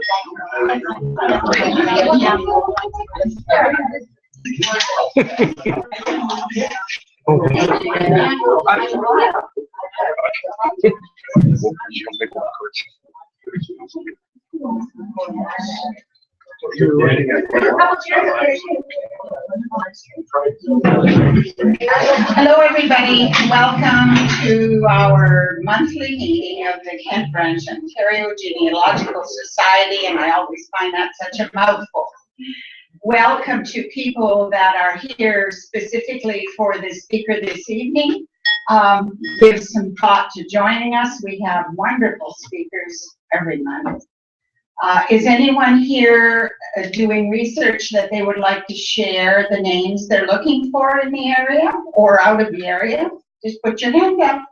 Hello everybody, welcome to our monthly meeting of the Kent Branch Ontario Genealogical Society, and I always find that such a mouthful. Welcome to people that are here specifically for the speaker this evening. Give some thought to joining us. We have wonderful speakers every month. Is anyone here doing research that they would like to share the names they're looking for in the area or out of the area? Just put your hand up.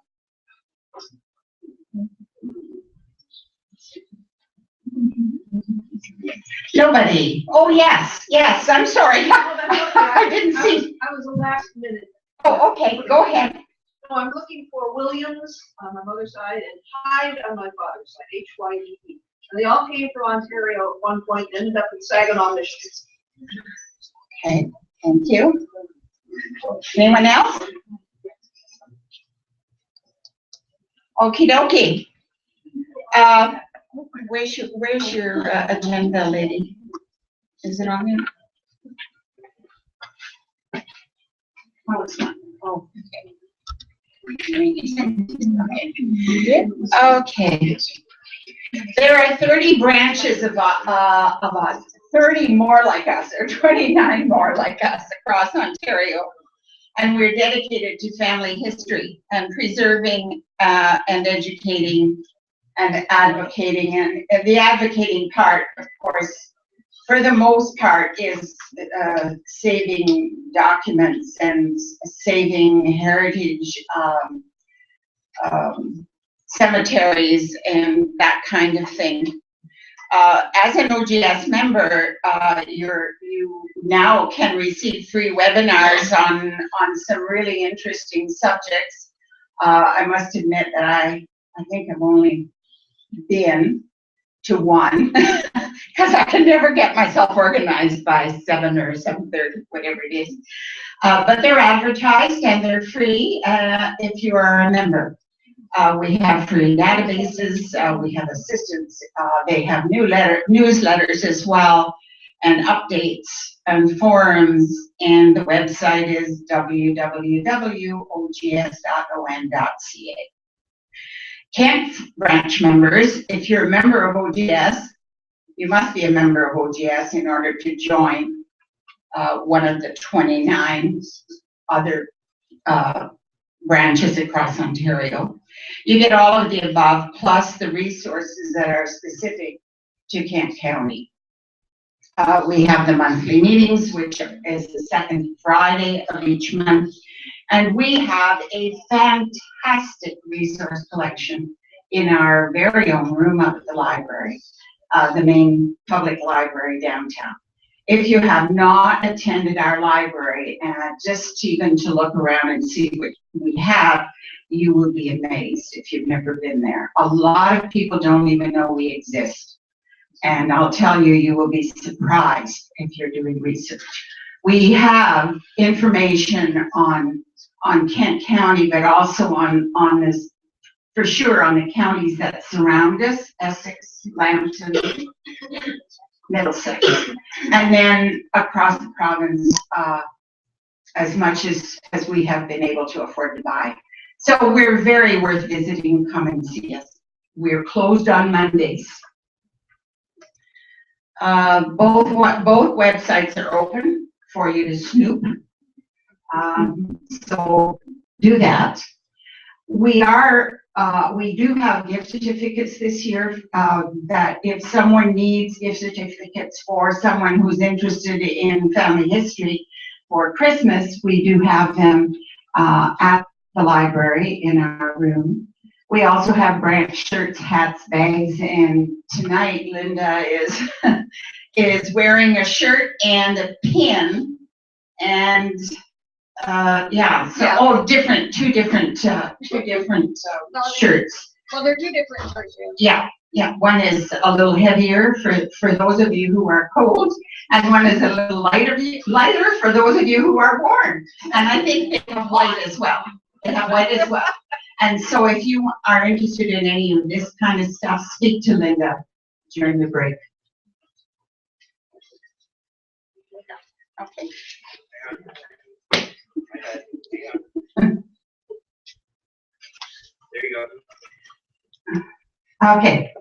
Nobody. Oh, yes, yes, I'm sorry. I didn't see. I was the last minute. Oh, okay, go ahead. No, I'm looking for Williams on my mother's side and Hyde on my father's side, H-Y-D-E. And they all came from Ontario at one point and ended up in Saginaw, Michigan. Okay, thank you. Anyone else? Okie dokie. Where's your agenda, lady? Is it on here? Oh, it's not. Oh, okay. Okay. There are 30 branches of us, 30 more like us, or 29 more like us across Ontario. And we're dedicated to family history and preserving and educating and advocating. And the advocating part, of course, for the most part, is saving documents and saving heritage cemeteries and that kind of thing. As an OGS member, you now can receive free webinars on some really interesting subjects. I must admit that I think I've only been to one because I can never get myself organized by 7 or 7:30, whatever it is. But they're advertised and they're free if you are a member. We have free databases, we have assistants, they have newsletters as well, and updates and forums, and the website is www.ogs.on.ca. Kent Branch members, if you're a member of OGS, you must be a member of OGS in order to join one of the 29 other branches across Ontario. You get all of the above, plus the resources that are specific to Kent County. We have the monthly meetings, which is the second Friday of each month. And we have a fantastic resource collection in our very own room up at the library, the main public library downtown. If you have not attended our library, just even to look around and see what we have, you will be amazed if you've never been there. A lot of people don't even know we exist. And I'll tell you, you will be surprised if you're doing research. We have information on Kent County, but also on this, for sure, on the counties that surround us, Essex, Lambton, Middlesex, and then across the province, as much as we have been able to afford to buy. So we're very worth visiting. Come and see us. We're closed on Mondays. Both websites are open for you to snoop. So do that. We do have gift certificates this year that if someone needs gift certificates for someone who's interested in family history for Christmas, we do have them at the library in our room. We also have branch shirts, hats, bags, and tonight Linda is wearing a shirt and a pin, and yeah, so yeah. Oh, two different shirts. Well, they're two different shirts. Yeah, Yeah, one is a little heavier for those of you who are cold, and one is a little lighter for those of you who are warm. And I think they have white as well. They have white as well. And so if you are interested in any of this kind of stuff, speak to Linda during the break. Okay. There you go. Okay.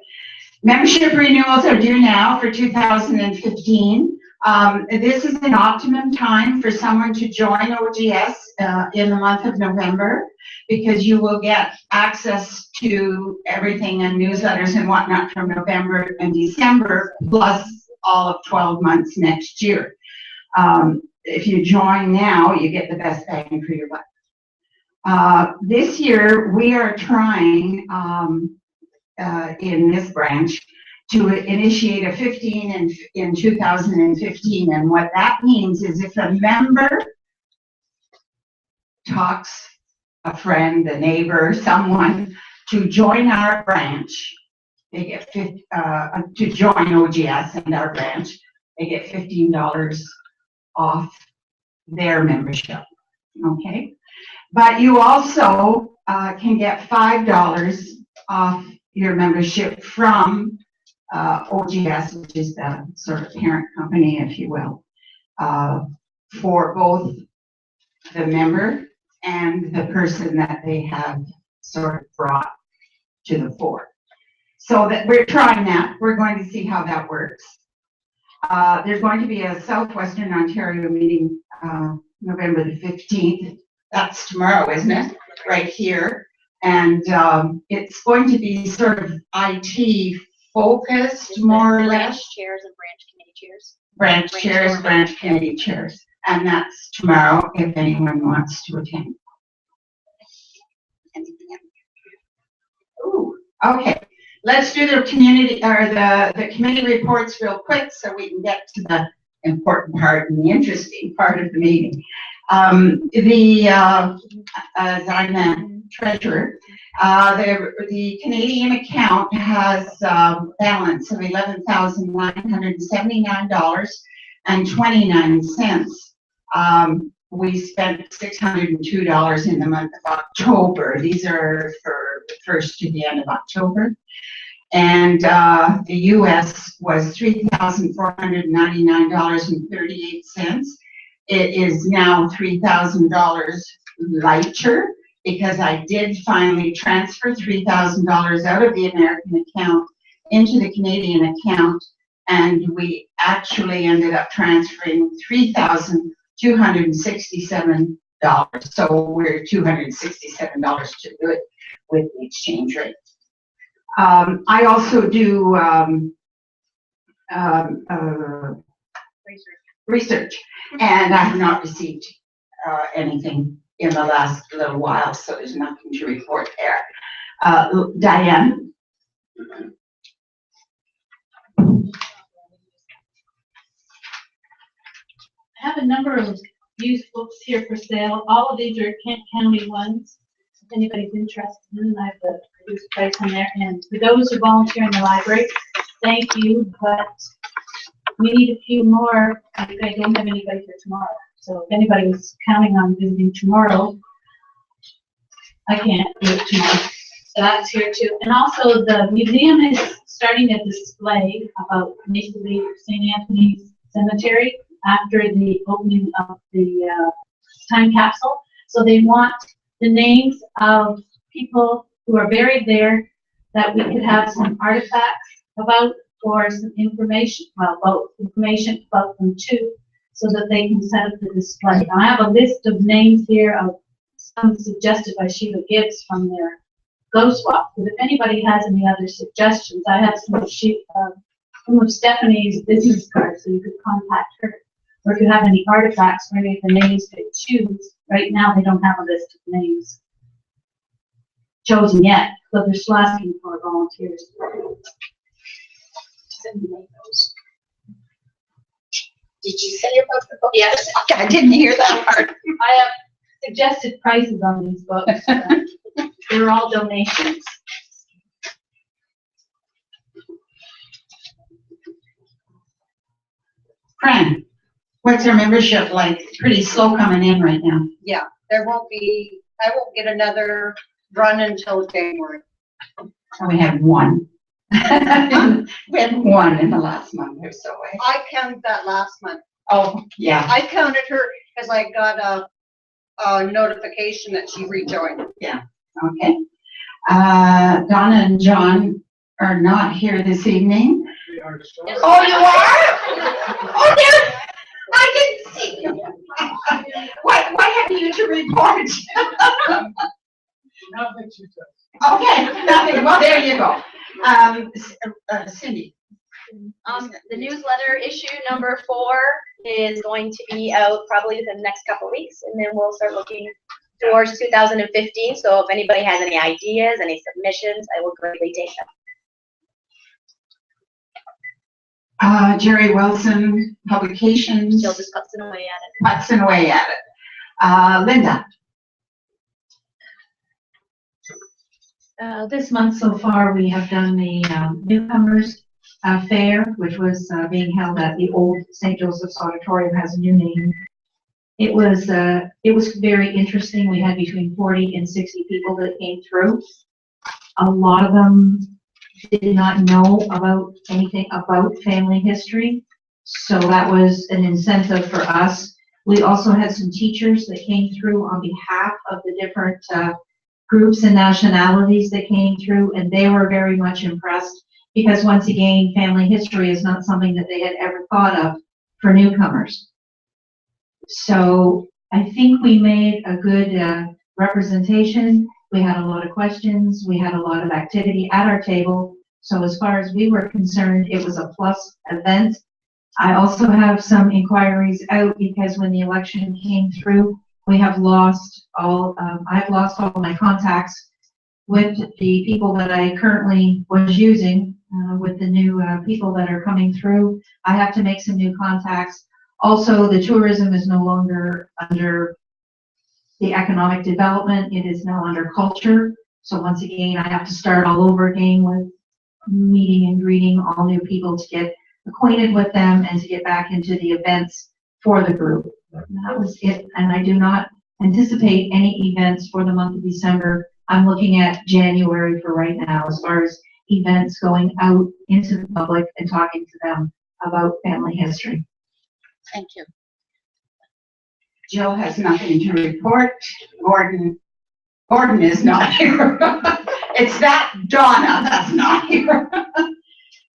Membership renewals are due now for 2015. This is an optimum time for someone to join OGS in the month of November, because you will get access to everything and newsletters and whatnot from November and December, plus all of 12 months next year. If you join now, you get the best bang for your buck. This year, we are trying in this branch to initiate a 15 in 2015. And what that means is if a member talks a friend, a neighbor, someone to join our branch, they get to join OGS and our branch, they get $15 off their membership. Okay, but you also can get $5 off your membership from OGS, which is the sort of parent company, if you will, for both the member and the person that they have sort of brought to the fore. So that we're trying that. We're going to see how that works. There's going to be a Southwestern Ontario meeting November the 15th. That's tomorrow, isn't it? Right here. And it's going to be sort of IT focused, more or less. Branch chairs and branch committee chairs. Branch chairs, branch committee chairs. And that's tomorrow if anyone wants to attend. Ooh, okay. Let's do the community or the committee reports real quick so we can get to the important part and the interesting part of the meeting. As I'm the treasurer, the Canadian account has a balance of $11,979.29. We spent $602 in the month of October. These are for the 1st to the end of October. And the US was $3,499.38. It is now $3,000 lighter because I did finally transfer $3,000 out of the American account into the Canadian account, and we actually ended up transferring $3,267. So we're $267 to do it with the exchange rate. I also do research, and I have not received anything in the last little while, so there's nothing to report there. Diane? I have a number of used books here for sale. All of these are Kent County ones. If anybody's interested in them, I have the reduced price on there. And for those who volunteer in the library, thank you, but we need a few more. I don't have anybody for tomorrow. So if anybody was counting on visiting tomorrow, I can't do it tomorrow. So that's here too. And also the museum is starting a display about Maple Leaf St. Anthony's Cemetery after the opening of the time capsule. So they want the names of people who are buried there that we could have some artifacts about, or some information, well, both information about them too, so that they can set up the display. Now, I have a list of names here of some suggested by Sheila Gibbs from their Go Swap. But if anybody has any other suggestions, I have some of Stephanie's business cards, so you could contact her. Or if you have any artifacts or any of the names they choose, right now they don't have a list of names chosen yet, so they're still asking for volunteers. Did you say about the book? Yes. I didn't hear that part. I have suggested prices on these books. They're all donations. Fran, what's our membership like? Pretty slow coming in right now. There won't be, I won't get another run until January. So we had one. We had one in the last month or so. I counted that last month. Oh, yeah, I counted her because I got a notification that she rejoined. okay. Donna and John are not here this evening. We are still. Oh, you are? Oh, there, I didn't see you. What have you to report? Nothing she says. Okay, nothing, well, there you go. Cindy. The newsletter issue number 4 is going to be out probably within the next couple of weeks, and then we'll start looking towards 2015. So if anybody has any ideas, any submissions, I will greatly take them. Jerry Wilson Publications, Still just putzing away at it. putzing away at it. Linda. This month so far, we have done the newcomers fair, which was being held at the old St. Joseph's Auditorium, has a new name. It was very interesting. We had between 40 and 60 people that came through. A lot of them did not know about anything about family history, so that was an incentive for us. We also had some teachers that came through on behalf of the different groups and nationalities that came through, and they were very much impressed because, once again, family history is not something that they had ever thought of for newcomers. So I think we made a good representation. We had a lot of questions. We had a lot of activity at our table. So as far as we were concerned, it was a plus event. I also have some inquiries out because when the election came through, we have lost all, I've lost all my contacts with the people that I currently was using, with the new people that are coming through. I have to make some new contacts. Also, the tourism is no longer under the economic development. It is now under culture. So once again, I have to start all over again with meeting and greeting all new people to get acquainted with them and to get back into the events for the group. And that was it. And I do not anticipate any events for the month of December. I'm looking at January for right now as far as events going out into the public and talking to them about family history. Thank you. Jill has nothing to report. Gordon is not here. It's that Donna that's not here.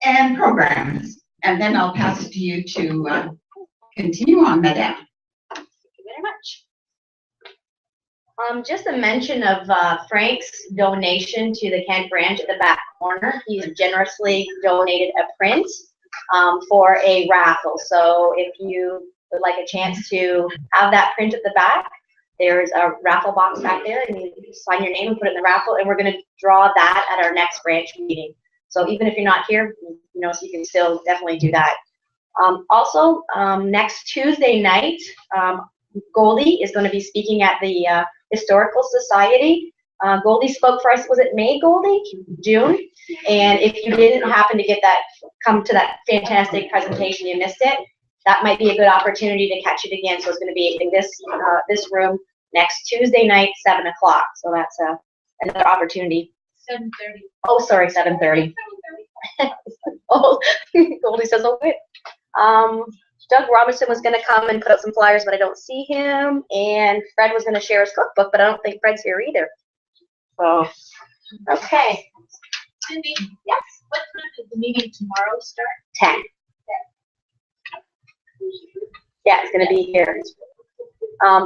And programs. And then I'll pass it to you to continue on, Madame. Thank you very much. Just a mention of Frank's donation to the Kent branch at the back corner. He's generously donated a print for a raffle. So if you would like a chance to have that print at the back, there's a raffle box back there, and you sign your name and put it in the raffle, and we're going to draw that at our next branch meeting. So even if you're not here, you know, so you can still definitely do that. Also, next Tuesday night, Goldie is going to be speaking at the Historical Society. Goldie spoke for us, was it May, Goldie? June? And if you didn't happen to get that, come to that fantastic presentation, you missed it, that might be a good opportunity to catch it again. So it's going to be in this room next Tuesday night, 7 o'clock. So that's another opportunity. 7:30. Oh, sorry, 7:30. Oh, Goldie says, oh, wait. Doug Robinson was going to come and put out some flyers, but I don't see him. And Fred was going to share his cookbook, but I don't think Fred's here either. So, okay. Cindy, Yes. what time does the meeting tomorrow start? 10. Yeah, it's going to be here.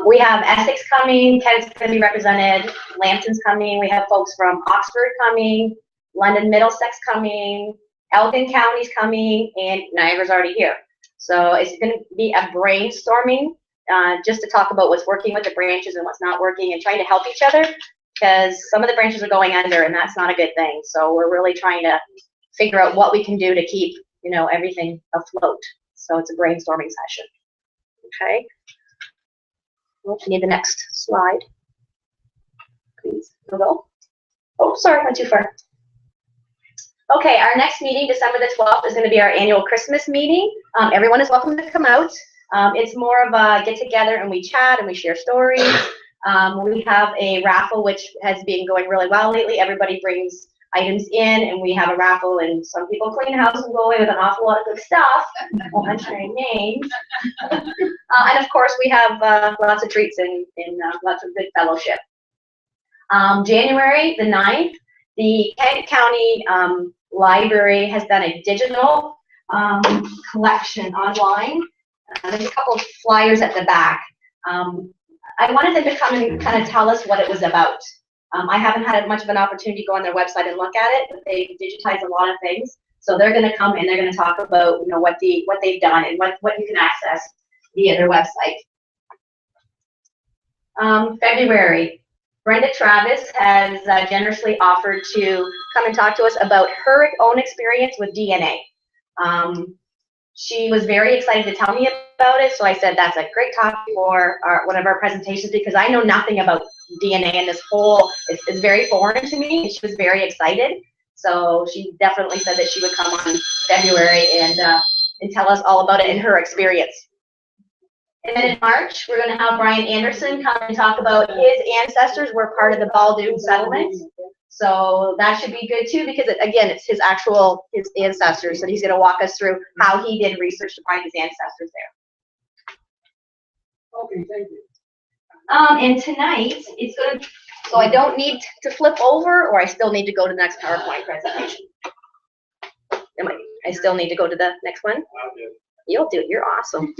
We have Essex coming, Kent's going to be represented, Lambton's coming, we have folks from Oxford coming, London Middlesex coming, Elgin County's coming, and Niagara's already here. So it's going to be a brainstorming just to talk about what's working with the branches and what's not working and trying to help each other, because some of the branches are going under and that's not a good thing. So we're really trying to figure out what we can do to keep, you know, everything afloat. So it's a brainstorming session. Okay. Well, I need the next slide. Please, go. Oh, sorry, went too far. Okay, our next meeting, December the 12th, is going to be our annual Christmas meeting. Everyone is welcome to come out. It's more of a get together and we chat and we share stories. We have a raffle which has been going really well lately. Everybody brings items in and we have a raffle and some people clean house and go away with an awful lot of good stuff. Won't mention any names. And of course we have lots of treats and lots of good fellowship. January the 9th, the Kent County Library has done a digital collection online. There's a couple of flyers at the back. I wanted them to come and kind of tell us what it was about. I haven't had much of an opportunity to go on their website and look at it, but they digitize a lot of things. So they're going to come and they're going to talk about, you know, what they've done and what you can access via their website. February, Brenda Travis has generously offered to come and talk to us about her own experience with DNA. She was very excited to tell me about it, so I said that's a great topic for one of our presentations because I know nothing about DNA and this whole, it's very foreign to me, and she was very excited. So she definitely said that she would come on February and tell us all about it and her experience. And then in March, we're going to have Brian Anderson come and talk about his ancestors were part of the Baldoon settlement. So that should be good too, because again, it's his ancestors, and he's going to walk us through how he did research to find his ancestors there. Okay, thank you. And tonight, it's going to, so I don't need to flip over, or I still need to go to the next PowerPoint presentation. I still need to go to the next one? You'll do it, you're awesome.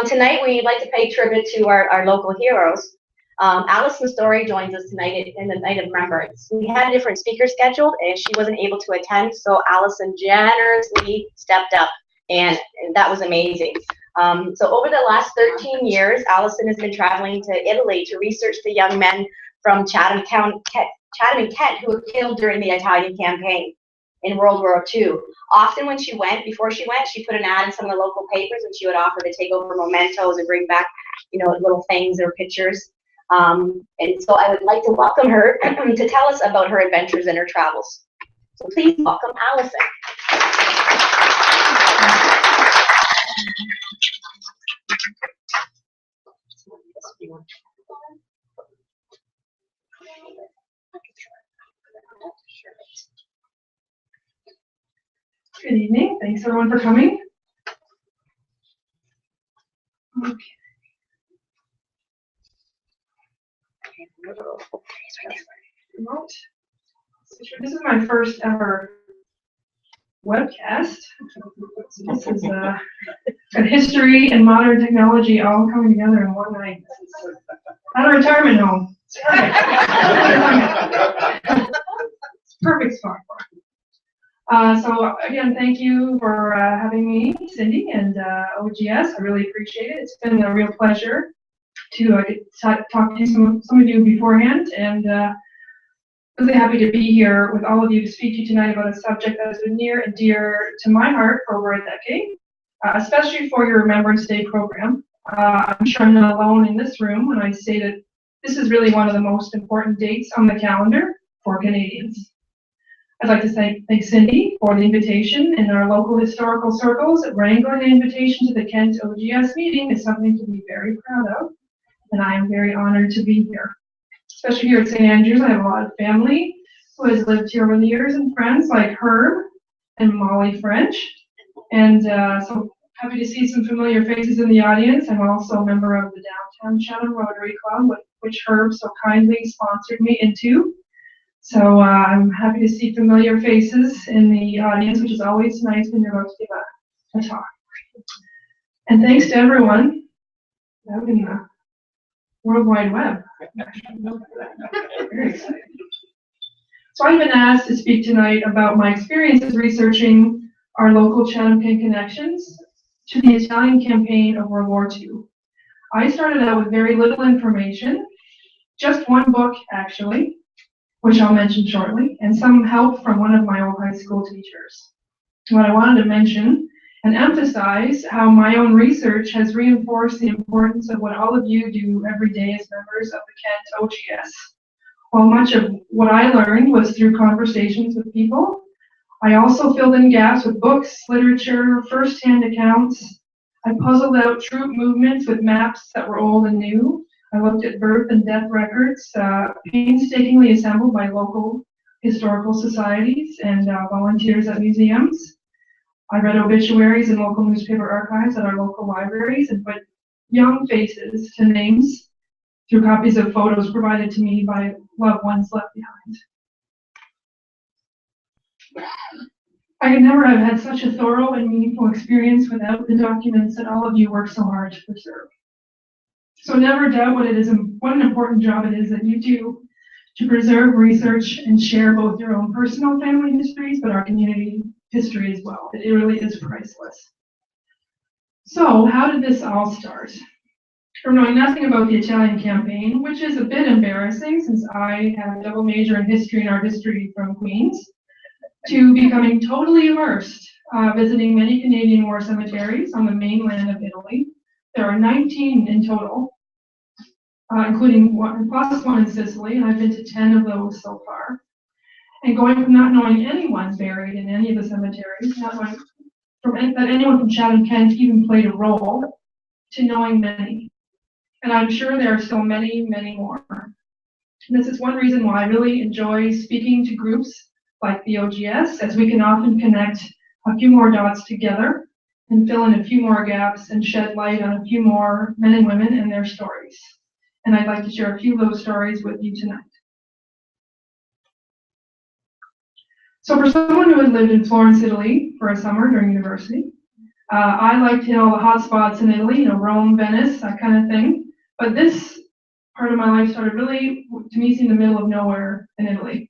Tonight, we'd like to pay tribute to our local heroes. Alysson Storey joins us tonight in the night of remembrance. We had a different speaker scheduled and she wasn't able to attend, so Alysson generously stepped up and that was amazing. So over the last 13 years, Alysson has been traveling to Italy to research the young men from Chatham and Kent who were killed during the Italian campaign in World War II. Often when she went, before she went, she put an ad in some of the local papers and she would offer to take over mementos and bring back, you know, little things or pictures. And so I would like to welcome her to tell us about her adventures and her travels. So please welcome Alysson. Good evening. Thanks everyone for coming. Okay. Remote. This is my first ever webcast. This is got history and modern technology all coming together in one night. At a retirement home. It's perfect spot for it. So again, thank you for having me, Cindy and OGS. I really appreciate it. It's been a real pleasure to talk to some of you beforehand, and really happy to be here with all of you to speak to you tonight about a subject that has been near and dear to my heart for over a decade, especially for your Remembrance Day program. I'm sure I'm not alone in this room when I say that this is really one of the most important dates on the calendar for Canadians. I'd like to thank Cindy for the invitation in our local historical circles. Wrangling the invitation to the Kent OGS meeting is something to be very proud of, and I am very honored to be here. Especially here at St. Andrews, I have a lot of family who has lived here over the years and friends like Herb and Molly French. And so happy to see some familiar faces in the audience. I'm also a member of the Downtown Chatham Rotary Club, which Herb so kindly sponsored me into. So I'm happy to see familiar faces in the audience, which is always nice when you're about to give a talk. And thanks to everyone out in the World Wide Web. Very exciting. So I've been asked to speak tonight about my experiences researching our local Chatham-Kent connections to the Italian campaign of World War II. I started out with very little information, just one book actually, which I'll mention shortly, and some help from one of my old high school teachers. What I wanted to mention and emphasize how my own research has reinforced the importance of what all of you do every day as members of the Kent OGS. While much of what I learned was through conversations with people, I also filled in gaps with books, literature, first-hand accounts. I puzzled out troop movements with maps that were old and new. I looked at birth and death records, painstakingly assembled by local historical societies and volunteers at museums. I read obituaries in local newspaper archives at our local libraries and put young faces to names through copies of photos provided to me by loved ones left behind. I could never have had such a thorough and meaningful experience without the documents that all of you work so hard to preserve. So never doubt what an important job it is that you do to preserve, research, and share both your own personal family histories, but our community history as well. It really is priceless. So how did this all start? From knowing nothing about the Italian campaign, which is a bit embarrassing since I have a double major in history and art history from Queens, to becoming totally immersed, visiting many Canadian war cemeteries on the mainland of Italy. There are 19 in total, including plus one in Sicily, and I've been to 10 of those so far. And going from not knowing anyone buried in any of the cemeteries, not knowing that anyone from Chatham-Kent even played a role, to knowing many. And I'm sure there are still many, many more. And this is one reason why I really enjoy speaking to groups like the OGS, as we can often connect a few more dots together and fill in a few more gaps and shed light on a few more men and women and their stories. And I'd like to share a few of those stories with you tonight. So for someone who had lived in Florence, Italy for a summer during university, I like to hit all the hot spots in Italy, Rome, Venice, that kind of thing. But this part of my life started really, to me, in the middle of nowhere in Italy.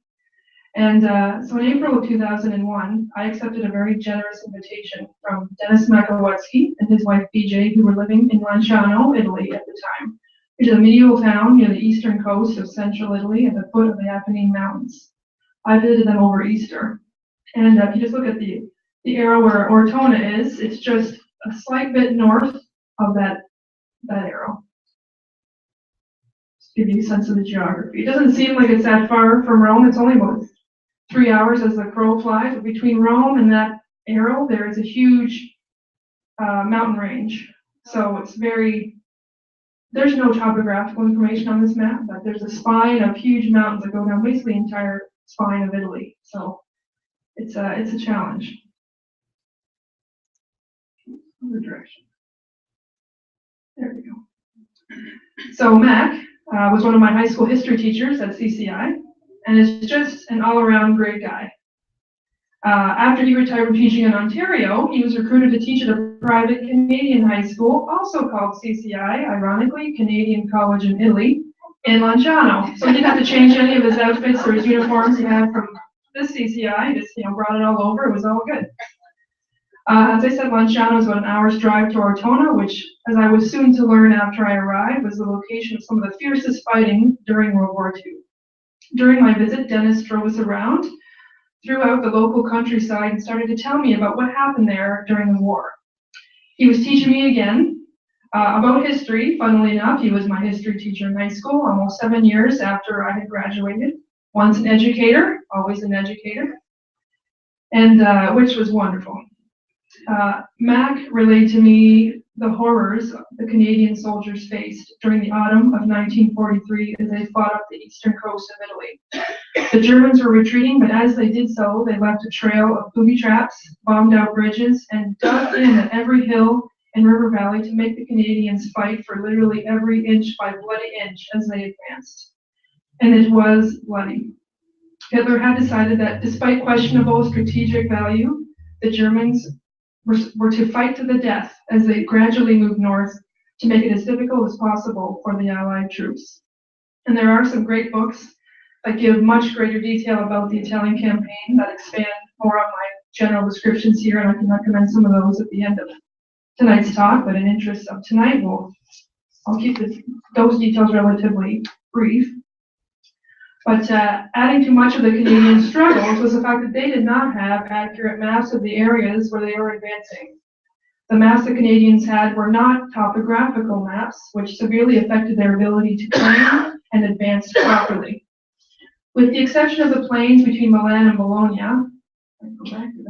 And so in April of 2001, I accepted a very generous invitation from Dennis Makowatsky and his wife BJ, who were living in Lanciano, Italy at the time, which is a medieval town near the eastern coast of central Italy at the foot of the Apennine Mountains. I visited them over Easter. And if you just look at the arrow where Ortona is, it's just a slight bit north of that arrow. Just give you a sense of the geography. It doesn't seem like it's that far from Rome. It's only about 3 hours as the crow flies. But between Rome and that arrow, there is a huge mountain range. So it's there's no topographical information on this map, but there's a spine of huge mountains that go down basically the entire spine of Italy. So it's a challenge. Other direction. There we go. So Mac was one of my high school history teachers at CCI, and is just an all-around great guy. After he retired from teaching in Ontario, he was recruited to teach at a private Canadian high school, also called CCI, ironically, Canadian College in Italy, in Lanciano. So he didn't have to change any of his outfits or his uniforms he had from this CCI, just brought it all over, it was all good. As I said, Lanciano is about an hour's drive to Ortona, which, as I was soon to learn after I arrived, was the location of some of the fiercest fighting during World War II. During my visit, Dennis drove us around throughout the local countryside and started to tell me about what happened there during the war. He was teaching me again about history. Funnily enough, he was my history teacher in high school almost 7 years after I had graduated. Once an educator, always an educator, and which was wonderful. Mac relayed to me the horrors the Canadian soldiers faced during the autumn of 1943 as they fought up the eastern coast of Italy. The Germans were retreating, but as they did so, they left a trail of booby traps, bombed out bridges, and dug in at every hill and river valley to make the Canadians fight for literally every inch by bloody inch as they advanced. And it was bloody. Hitler had decided that despite questionable strategic value, the Germans were to fight to the death as they gradually moved north to make it as difficult as possible for the Allied troops. And there are some great books that give much greater detail about the Italian campaign that expand more on my general descriptions here, and I can recommend some of those at the end of tonight's talk, but in interest of tonight, I'll keep those details relatively brief. But adding to much of the Canadian struggles was the fact that they did not have accurate maps of the areas where they were advancing. The maps the Canadians had were not topographical maps, which severely affected their ability to plan and advance properly. With the exception of the plains between Milan and Bologna, Go back to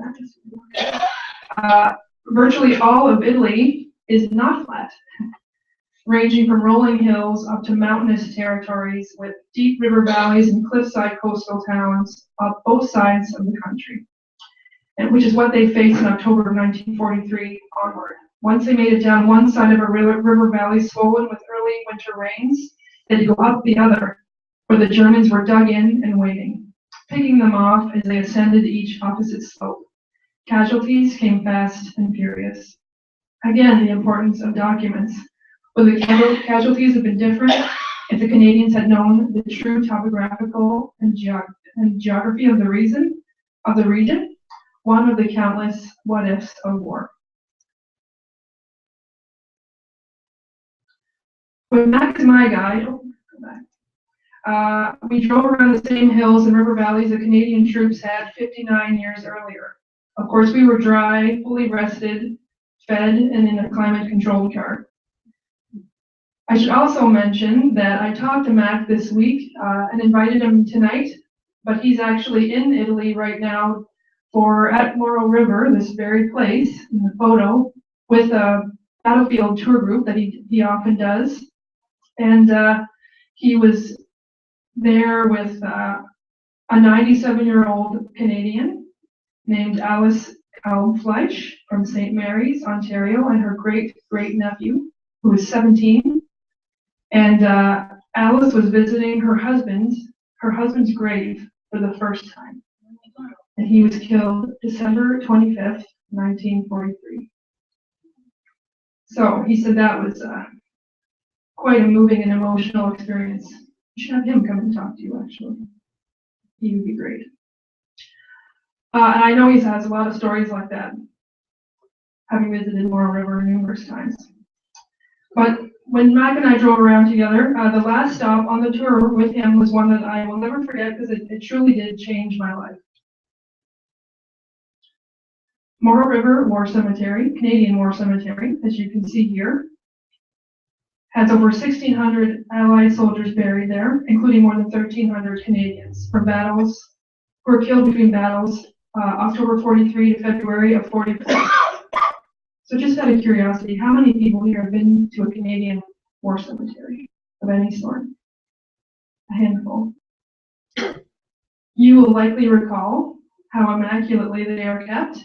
that. Virtually all of Italy is not flat, ranging from rolling hills up to mountainous territories with deep river valleys and cliffside coastal towns on both sides of the country, and which is what they faced in October of 1943 onward. Once they made it down one side of a river valley swollen with early winter rains, they'd go up the other, where the Germans were dug in and waiting, picking them off as they ascended each opposite slope. Casualties came fast and furious. Again, the importance of documents. Would the casualties have been different if the Canadians had known the true topographical and geography of the region? One of the countless what-ifs of war. When Mac is my guide, we drove around the same hills and river valleys the Canadian troops had 59 years earlier. Of course, we were dry, fully rested, fed, and in a climate-controlled car. I should also mention that I talked to Mac this week and invited him tonight, but he's actually in Italy right now at Moro River, this very place in the photo, with a battlefield tour group that he often does. And he was there with a 97-year-old Canadian named Alice Fleisch from St. Mary's, Ontario, and her great-great-nephew, who is 17. And Alice was visiting her husband's grave for the first time. And he was killed December 25th, 1943. So he said that was quite a moving and emotional experience. You should have him come and talk to you, actually. He would be great. And I know he has a lot of stories like that, having visited Moro River numerous times. But when Mac and I drove around together, the last stop on the tour with him was one that I will never forget because it truly did change my life. Moro River War Cemetery, Canadian War Cemetery, as you can see here, has over 1,600 Allied soldiers buried there, including more than 1,300 Canadians from battles, who were killed between battles, October 43 to February of 44. So just out of curiosity, how many people here have been to a Canadian war cemetery of any sort? A handful. You will likely recall how immaculately they are kept,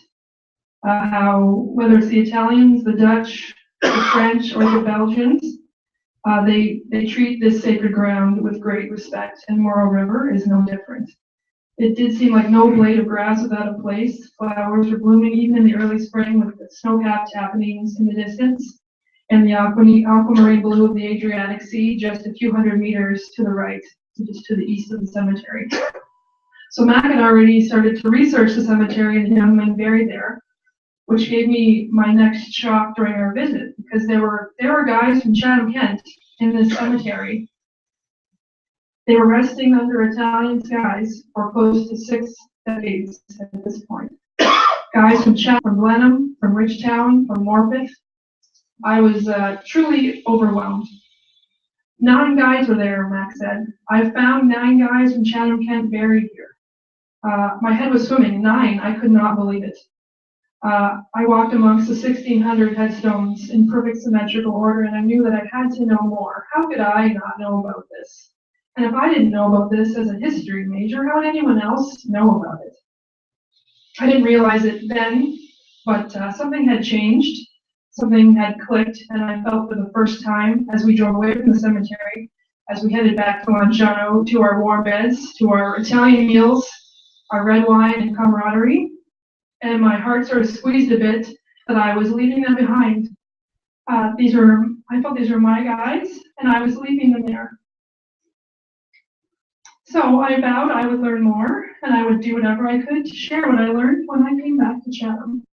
whether it's the Italians, the Dutch, the French, or the Belgians, they treat this sacred ground with great respect, and Moro River is no different. It did seem like no blade of grass without a place. Flowers were blooming even in the early spring with the snow-capped happenings in the distance, and the aquamarine blue of the Adriatic Sea just a few hundred meters to the right, just to the east of the cemetery. So Mac had already started to research the cemetery and the young men buried there, which gave me my next shock during our visit, because there were guys from Chatham, Kent in this cemetery. They were resting under Italian skies for close to 6 decades at this point. Guys from Chatham, from Blenheim, from Richtown, from Morpeth. I was truly overwhelmed. 9 guys were there, Mac said. I found 9 guys from Chatham, Kent buried here. My head was swimming. 9, I could not believe it. I walked amongst the 1,600 headstones in perfect symmetrical order, and I knew that I had to know more. How could I not know about this? And if I didn't know about this as a history major, how would anyone else know about it? I didn't realize it then, but something had changed, something had clicked, and I felt for the first time as we drove away from the cemetery, as we headed back to Lanciano, to our warm beds, to our Italian meals, our red wine and camaraderie, and my heart sort of squeezed a bit that I was leaving them behind. I felt these were my guys, and I was leaving them there. So I vowed I would learn more, and I would do whatever I could to share what I learned when I came back to Chatham.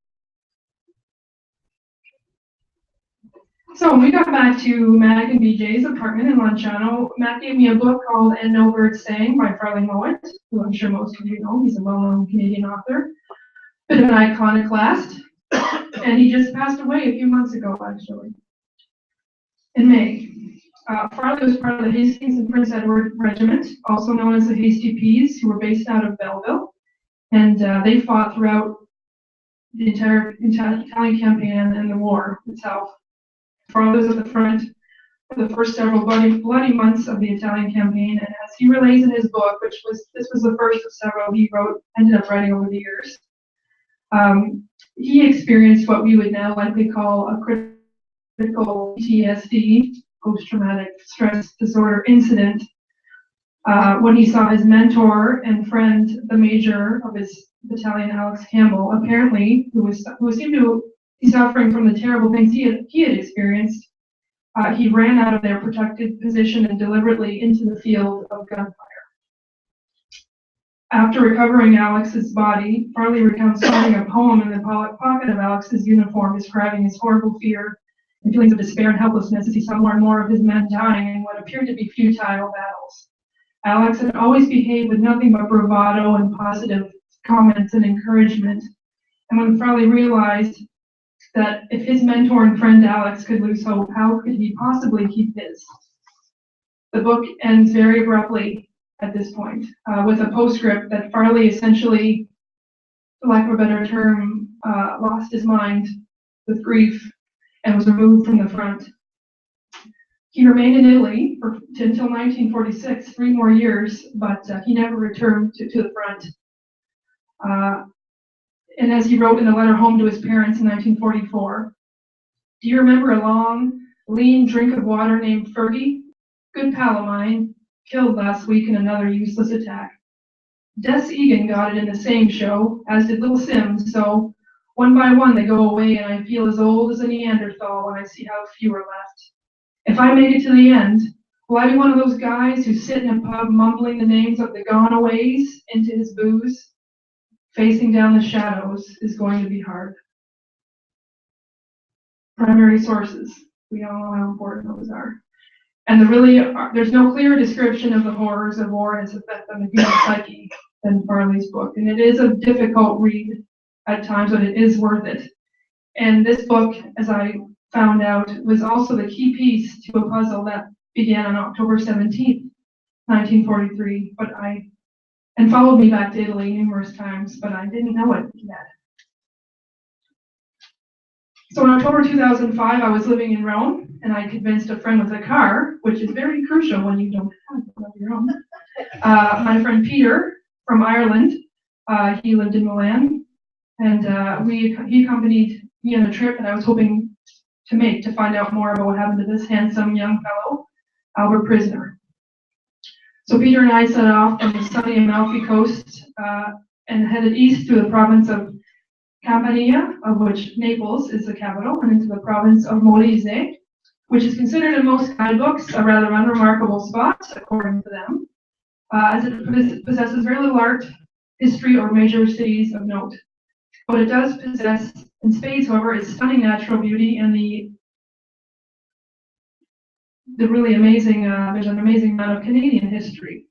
So when we got back to Mac and BJ's apartment in Lanciano, Mac gave me a book called And No Birds Sang by Farley Mowat, who I'm sure most of you know. He's a well-known Canadian author, bit of an iconoclast, and he just passed away a few months ago, actually, in May. Farley was part of the Hastings and Prince Edward Regiment, also known as the Hasty Peas, who were based out of Belleville. And they fought throughout the entire Italian campaign and the war itself. Fathers at the front for the first several bloody months of the Italian campaign, and as he relays in his book, this was the first of several he ended up writing over the years, he experienced what we would now likely call a critical PTSD, post-traumatic stress disorder incident, when he saw his mentor and friend, the major of his battalion, Alex Campbell, apparently, who seemed to be suffering from the terrible things he had experienced. He ran out of their protected position and deliberately into the field of gunfire. After recovering Alex's body, Farley recounts finding a poem in the pocket of Alex's uniform describing his horrible fear and feelings of despair and helplessness as he saw more and more of his men dying in what appeared to be futile battles. Alex had always behaved with nothing but bravado and positive comments and encouragement. And when Farley realized that if his mentor and friend Alex could lose hope, how could he possibly keep his? The book ends very abruptly at this point, with a postscript that Farley essentially, for lack of a better term, lost his mind with grief and was removed from the front. He remained in Italy until 1946, 3 more years, but he never returned to the front. And as he wrote in a letter home to his parents in 1944, do you remember a long, lean drink of water named Fergie? Good pal of mine, killed last week in another useless attack. Des Egan got it in the same show, as did Little Sims, so one by one they go away and I feel as old as a Neanderthal when I see how few are left. If I make it to the end, will I be one of those guys who sit in a pub mumbling the names of the gonaways into his booze? Facing down the shadows is going to be hard. Primary sources. We all know how important those are. And there's no clearer description of the horrors of war and its effect on the human psyche than Farley's book. And it is a difficult read at times, but it is worth it. And this book, as I found out, was also the key piece to a puzzle that began on October 17th, 1943, and followed me back to Italy numerous times, but I didn't know it yet. So in October 2005, I was living in Rome, and I convinced a friend with a car, which is very crucial when you don't have one of your own. My friend Peter from Ireland, he lived in Milan, and he accompanied me on a trip that I was hoping to make to find out more about what happened to this handsome young fellow, Albert Prisoner. So Peter and I set off from the sunny Amalfi Coast and headed east through the province of Campania, of which Naples is the capital, and into the province of Molise, which is considered in most guidebooks a rather unremarkable spot, according to them, as it possesses very little art, history, or major cities of note. What it does possess in spades, however, is stunning natural beauty and the really amazing, there's an amazing amount of Canadian history.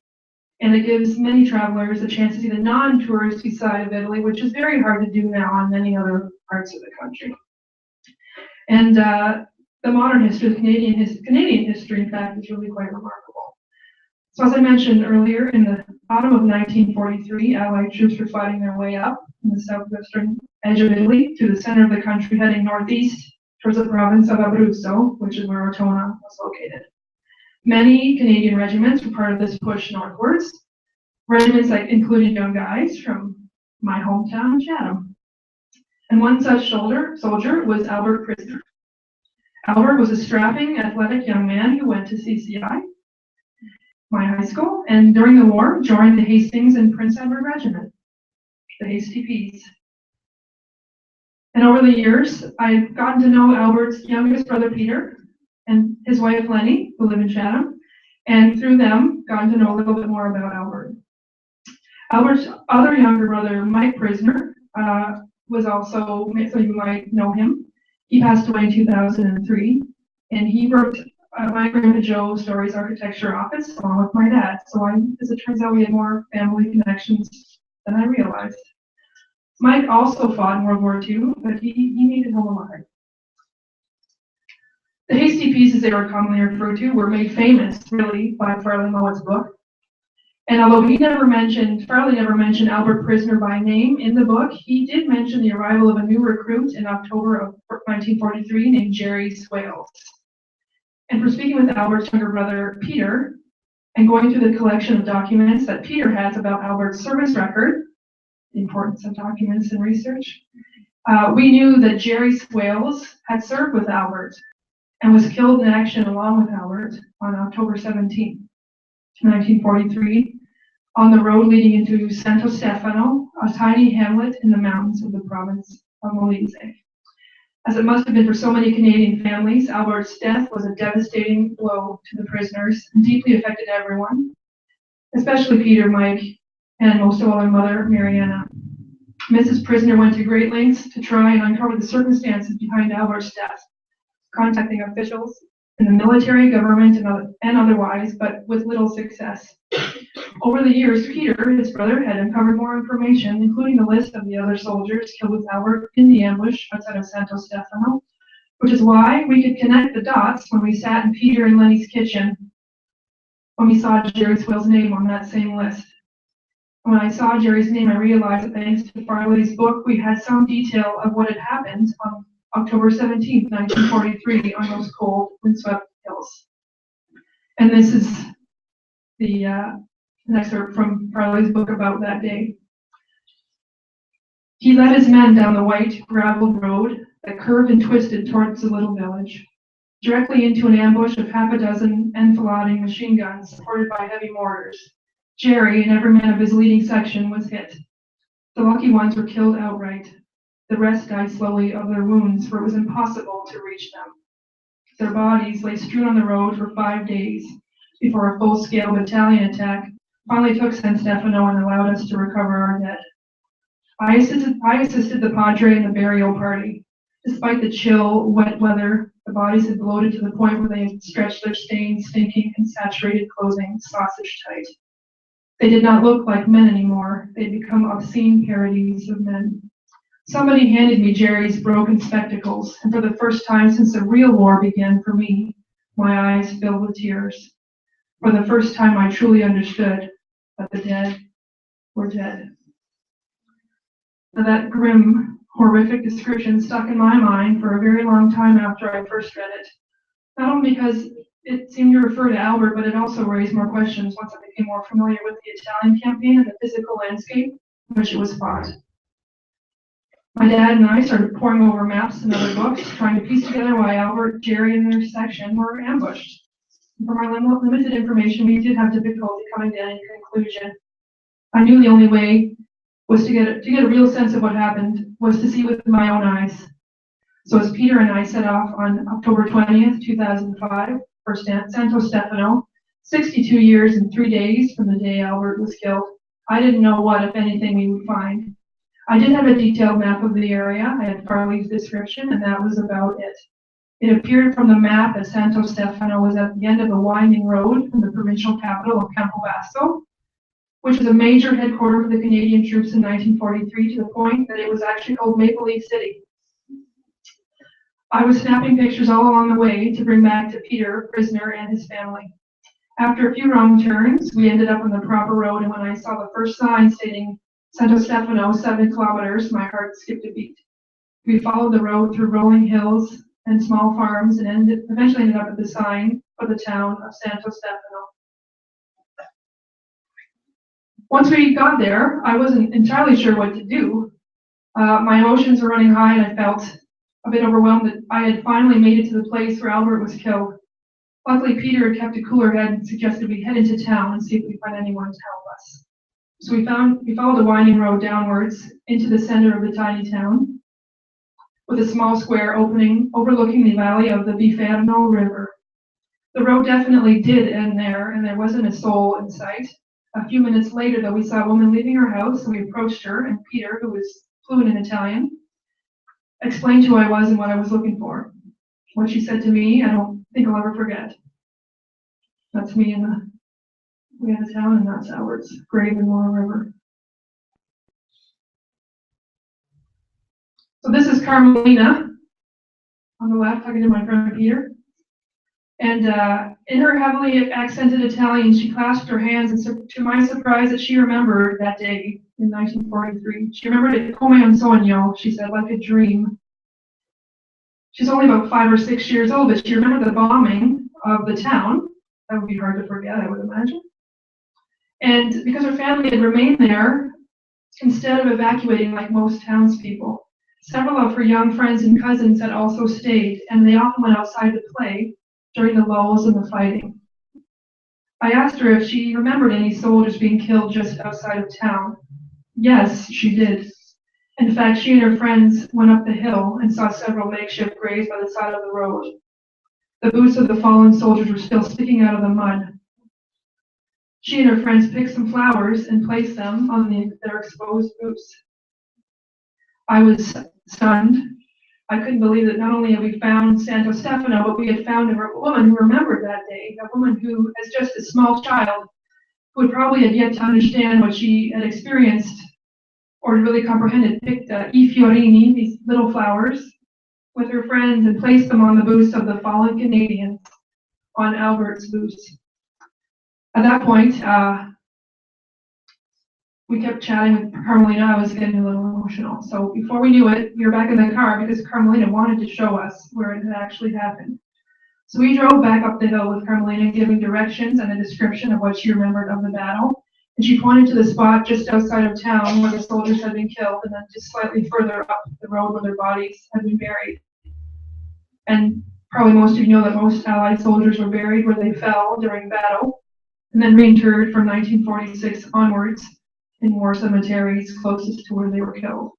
And it gives many travelers a chance to see the non-touristy side of Italy, which is very hard to do now in many other parts of the country. And the modern history, the Canadian history, in fact, is really quite remarkable. So as I mentioned earlier, in the autumn of 1943, Allied troops were fighting their way up in the southwestern edge of Italy to the center of the country, heading northeast towards the province of Abruzzo, which is where Ortona was located. Many Canadian regiments were part of this push northwards. Regiments that included young guys from my hometown, Chatham. And one such soldier was Albert Prisoner. Albert was a strapping, athletic young man who went to CCI, my high school, and during the war joined the Hastings and Prince Edward Regiment, the HTPs. And over the years, I've gotten to know Albert's youngest brother, Peter, and his wife, Lenny, who live in Chatham, and through them, gotten to know a little bit more about Albert. Albert's other younger brother, Mike Prisoner, was also, so you might know him. He passed away in 2003, and he worked at my grandpa Joe Storey's architecture office along with my dad. So as it turns out, we had more family connections than I realized. Mike also fought in World War II, but he made it home alive. The hasty pieces they were commonly referred to were made famous, really, by Farley Mowat's book. And although Farley never mentioned Albert Prisoner by name in the book, he did mention the arrival of a new recruit in October of 1943 named Jerry Swales. And for speaking with Albert's younger brother, Peter, and going through the collection of documents that Peter has about Albert's service record, the importance of documents and research, we knew that Jerry Swales had served with Albert and was killed in action along with Albert on October 17, 1943, on the road leading into Santo Stefano, a tiny hamlet in the mountains of the province of Molise. As it must have been for so many Canadian families, Albert's death was a devastating blow to the prisoners and deeply affected everyone, especially Peter, Mike, and most of all, their mother, Mariana. Mrs. Prisoner went to great lengths to try and uncover the circumstances behind Albert's death, contacting officials in the military, government, and otherwise, but with little success. Over the years, Peter, his brother, had uncovered more information, including a list of the other soldiers killed with Albert in the ambush outside of Santo Stefano, which is why we could connect the dots when we sat in Peter and Lenny's kitchen when we saw Jerry Swales' name on that same list. When I saw Jerry's name, I realized that thanks to Farley's book, we had some detail of what had happened on October 17, 1943, on those cold, windswept hills. And this is the an excerpt from Farley's book about that day. He led his men down the white graveled road that curved and twisted towards the little village, directly into an ambush of half a dozen enfilading machine guns supported by heavy mortars. Jerry and every man of his leading section was hit. The lucky ones were killed outright. The rest died slowly of their wounds, for it was impossible to reach them. Their bodies lay strewn on the road for 5 days before a full-scale battalion attack finally took San Stefano and allowed us to recover our dead. I assisted the Padre in the burial party. Despite the chill, wet weather, the bodies had bloated to the point where they had stretched their stained, stinking, and saturated clothing sausage tight. They did not look like men anymore. They'd become obscene parodies of men. Somebody handed me Jerry's broken spectacles, and for the first time since the real war began for me, my eyes filled with tears. For the first time, I truly understood that the dead were dead. Now, that grim, horrific description stuck in my mind for a very long time after I first read it. Not only because it seemed to refer to Albert, but it also raised more questions once I became more familiar with the Italian campaign and the physical landscape in which it was fought. My dad and I started poring over maps and other books, trying to piece together why Albert, Jerry, and their section were ambushed. From our limited information, we did have difficulty coming to any conclusion. I knew the only way was to get a real sense of what happened was to see with my own eyes. So as Peter and I set off on October 20th, 2005, for Santo Stefano, 62 years and 3 days from the day Albert was killed, I didn't know what, if anything, we would find. I did have a detailed map of the area. I had Farley's description, and that was about it. It appeared from the map that Santo Stefano was at the end of a winding road from the provincial capital of Campobasso, which was a major headquarters for the Canadian troops in 1943, to the point that it was actually called Maple Leaf City. I was snapping pictures all along the way to bring back to Peter, prisoner, and his family. After a few wrong turns, we ended up on the proper road, and when I saw the first sign stating Santo Stefano, 7 kilometers, my heart skipped a beat. We followed the road through rolling hills and small farms and eventually ended up at the sign for the town of Santo Stefano. Once we got there, I wasn't entirely sure what to do. My emotions were running high, and I felt a bit overwhelmed that I had finally made it to the place where Albert was killed. Luckily, Peter had kept a cooler head and suggested we head into town and see if we could find anyone to help us. So we followed the winding road downwards into the center of the tiny town, with a small square opening overlooking the valley of the Biferno River. The road definitely did end there, and there wasn't a soul in sight. A few minutes later, though, we saw a woman leaving her house, and we approached her, and Peter, who was fluent in Italian, explained who I was and what I was looking for. What she said to me, I don't think I'll ever forget. That's me in the end of town, and that's Albert's grave in Moore River. So this is Carmelina on the left, talking to my friend Peter. And in her heavily accented Italian, she clasped her hands, and to my surprise, that she remembered that day in 1943. She remembered it come un sogno, she said, like a dream. She's only about 5 or 6 years old, but she remembered the bombing of the town. That would be hard to forget, I would imagine. And because her family had remained there, instead of evacuating like most townspeople, several of her young friends and cousins had also stayed, and they often went outside to play during the lulls in the fighting. I asked her if she remembered any soldiers being killed just outside of town. Yes, she did. In fact, she and her friends went up the hill and saw several makeshift graves by the side of the road. The boots of the fallen soldiers were still sticking out of the mud. She and her friends picked some flowers and placed them on their exposed boots. I was stunned. I couldn't believe that not only had we found Santo Stefano, but we had found a woman who remembered that day, a woman who, as just a small child, who would probably have yet to understand what she had experienced or really comprehended, picked I fiorini, these little flowers, with her friends and placed them on the boots of the fallen Canadians, on Albert's boots. At that point, we kept chatting with Carmelina. I was getting a little emotional. So before we knew it, we were back in the car because Carmelina wanted to show us where it had actually happened. So we drove back up the hill with Carmelina, giving directions and a description of what she remembered of the battle. And she pointed to the spot just outside of town where the soldiers had been killed, and then just slightly further up the road where their bodies had been buried. And probably most of you know that most Allied soldiers were buried where they fell during battle, and then reinterred from 1946 onwards in war cemeteries closest to where they were killed.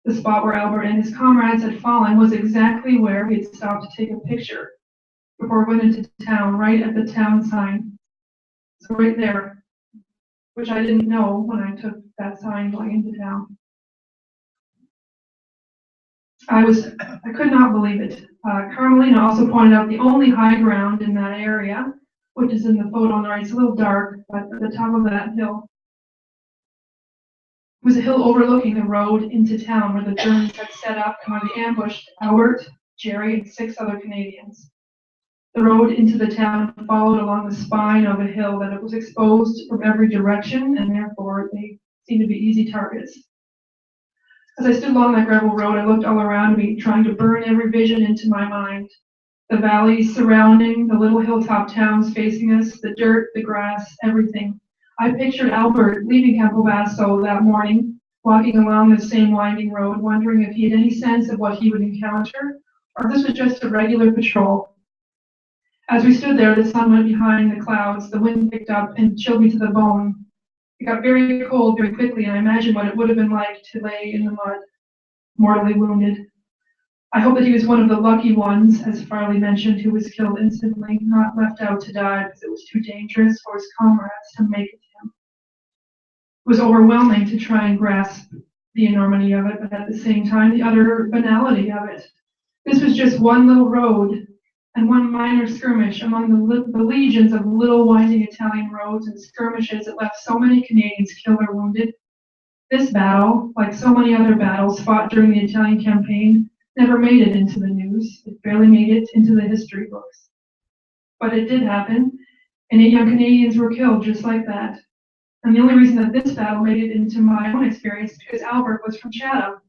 The spot where Albert and his comrades had fallen was exactly where he had stopped to take a picture before we went into town, right at the town sign. So right there, which I didn't know when I took that sign going into town. I could not believe it. Carmelina also pointed out the only high ground in that area, which is in the photo on the right. It's a little dark, but at the top of that hill was a hill overlooking the road into town where the Germans had set up and where they ambushed Albert, Jerry, and 6 other Canadians. The road into the town followed along the spine of a hill that it was exposed from every direction, and therefore they seemed to be easy targets. As I stood along that gravel road, I looked all around me, trying to burn every vision into my mind. The valleys surrounding, the little hilltop towns facing us, the dirt, the grass, everything. I pictured Albert leaving Campobasso that morning, walking along the same winding road, wondering if he had any sense of what he would encounter, or if this was just a regular patrol. As we stood there, the sun went behind the clouds, the wind picked up and chilled me to the bone. It got very cold very quickly, and I imagined what it would have been like to lay in the mud, mortally wounded. I hope that he was one of the lucky ones, as Farley mentioned, who was killed instantly, not left out to die because it was too dangerous for his comrades to make it to him. It was overwhelming to try and grasp the enormity of it, but at the same time, the utter banality of it. This was just one little road and one minor skirmish among the legions of little winding Italian roads and skirmishes that left so many Canadians killed or wounded. This battle, like so many other battles fought during the Italian campaign, never made it into the news. It barely made it into the history books. But it did happen, and 8 young Canadians were killed just like that. And the only reason that this battle made it into my own experience is because Albert was from Chatham.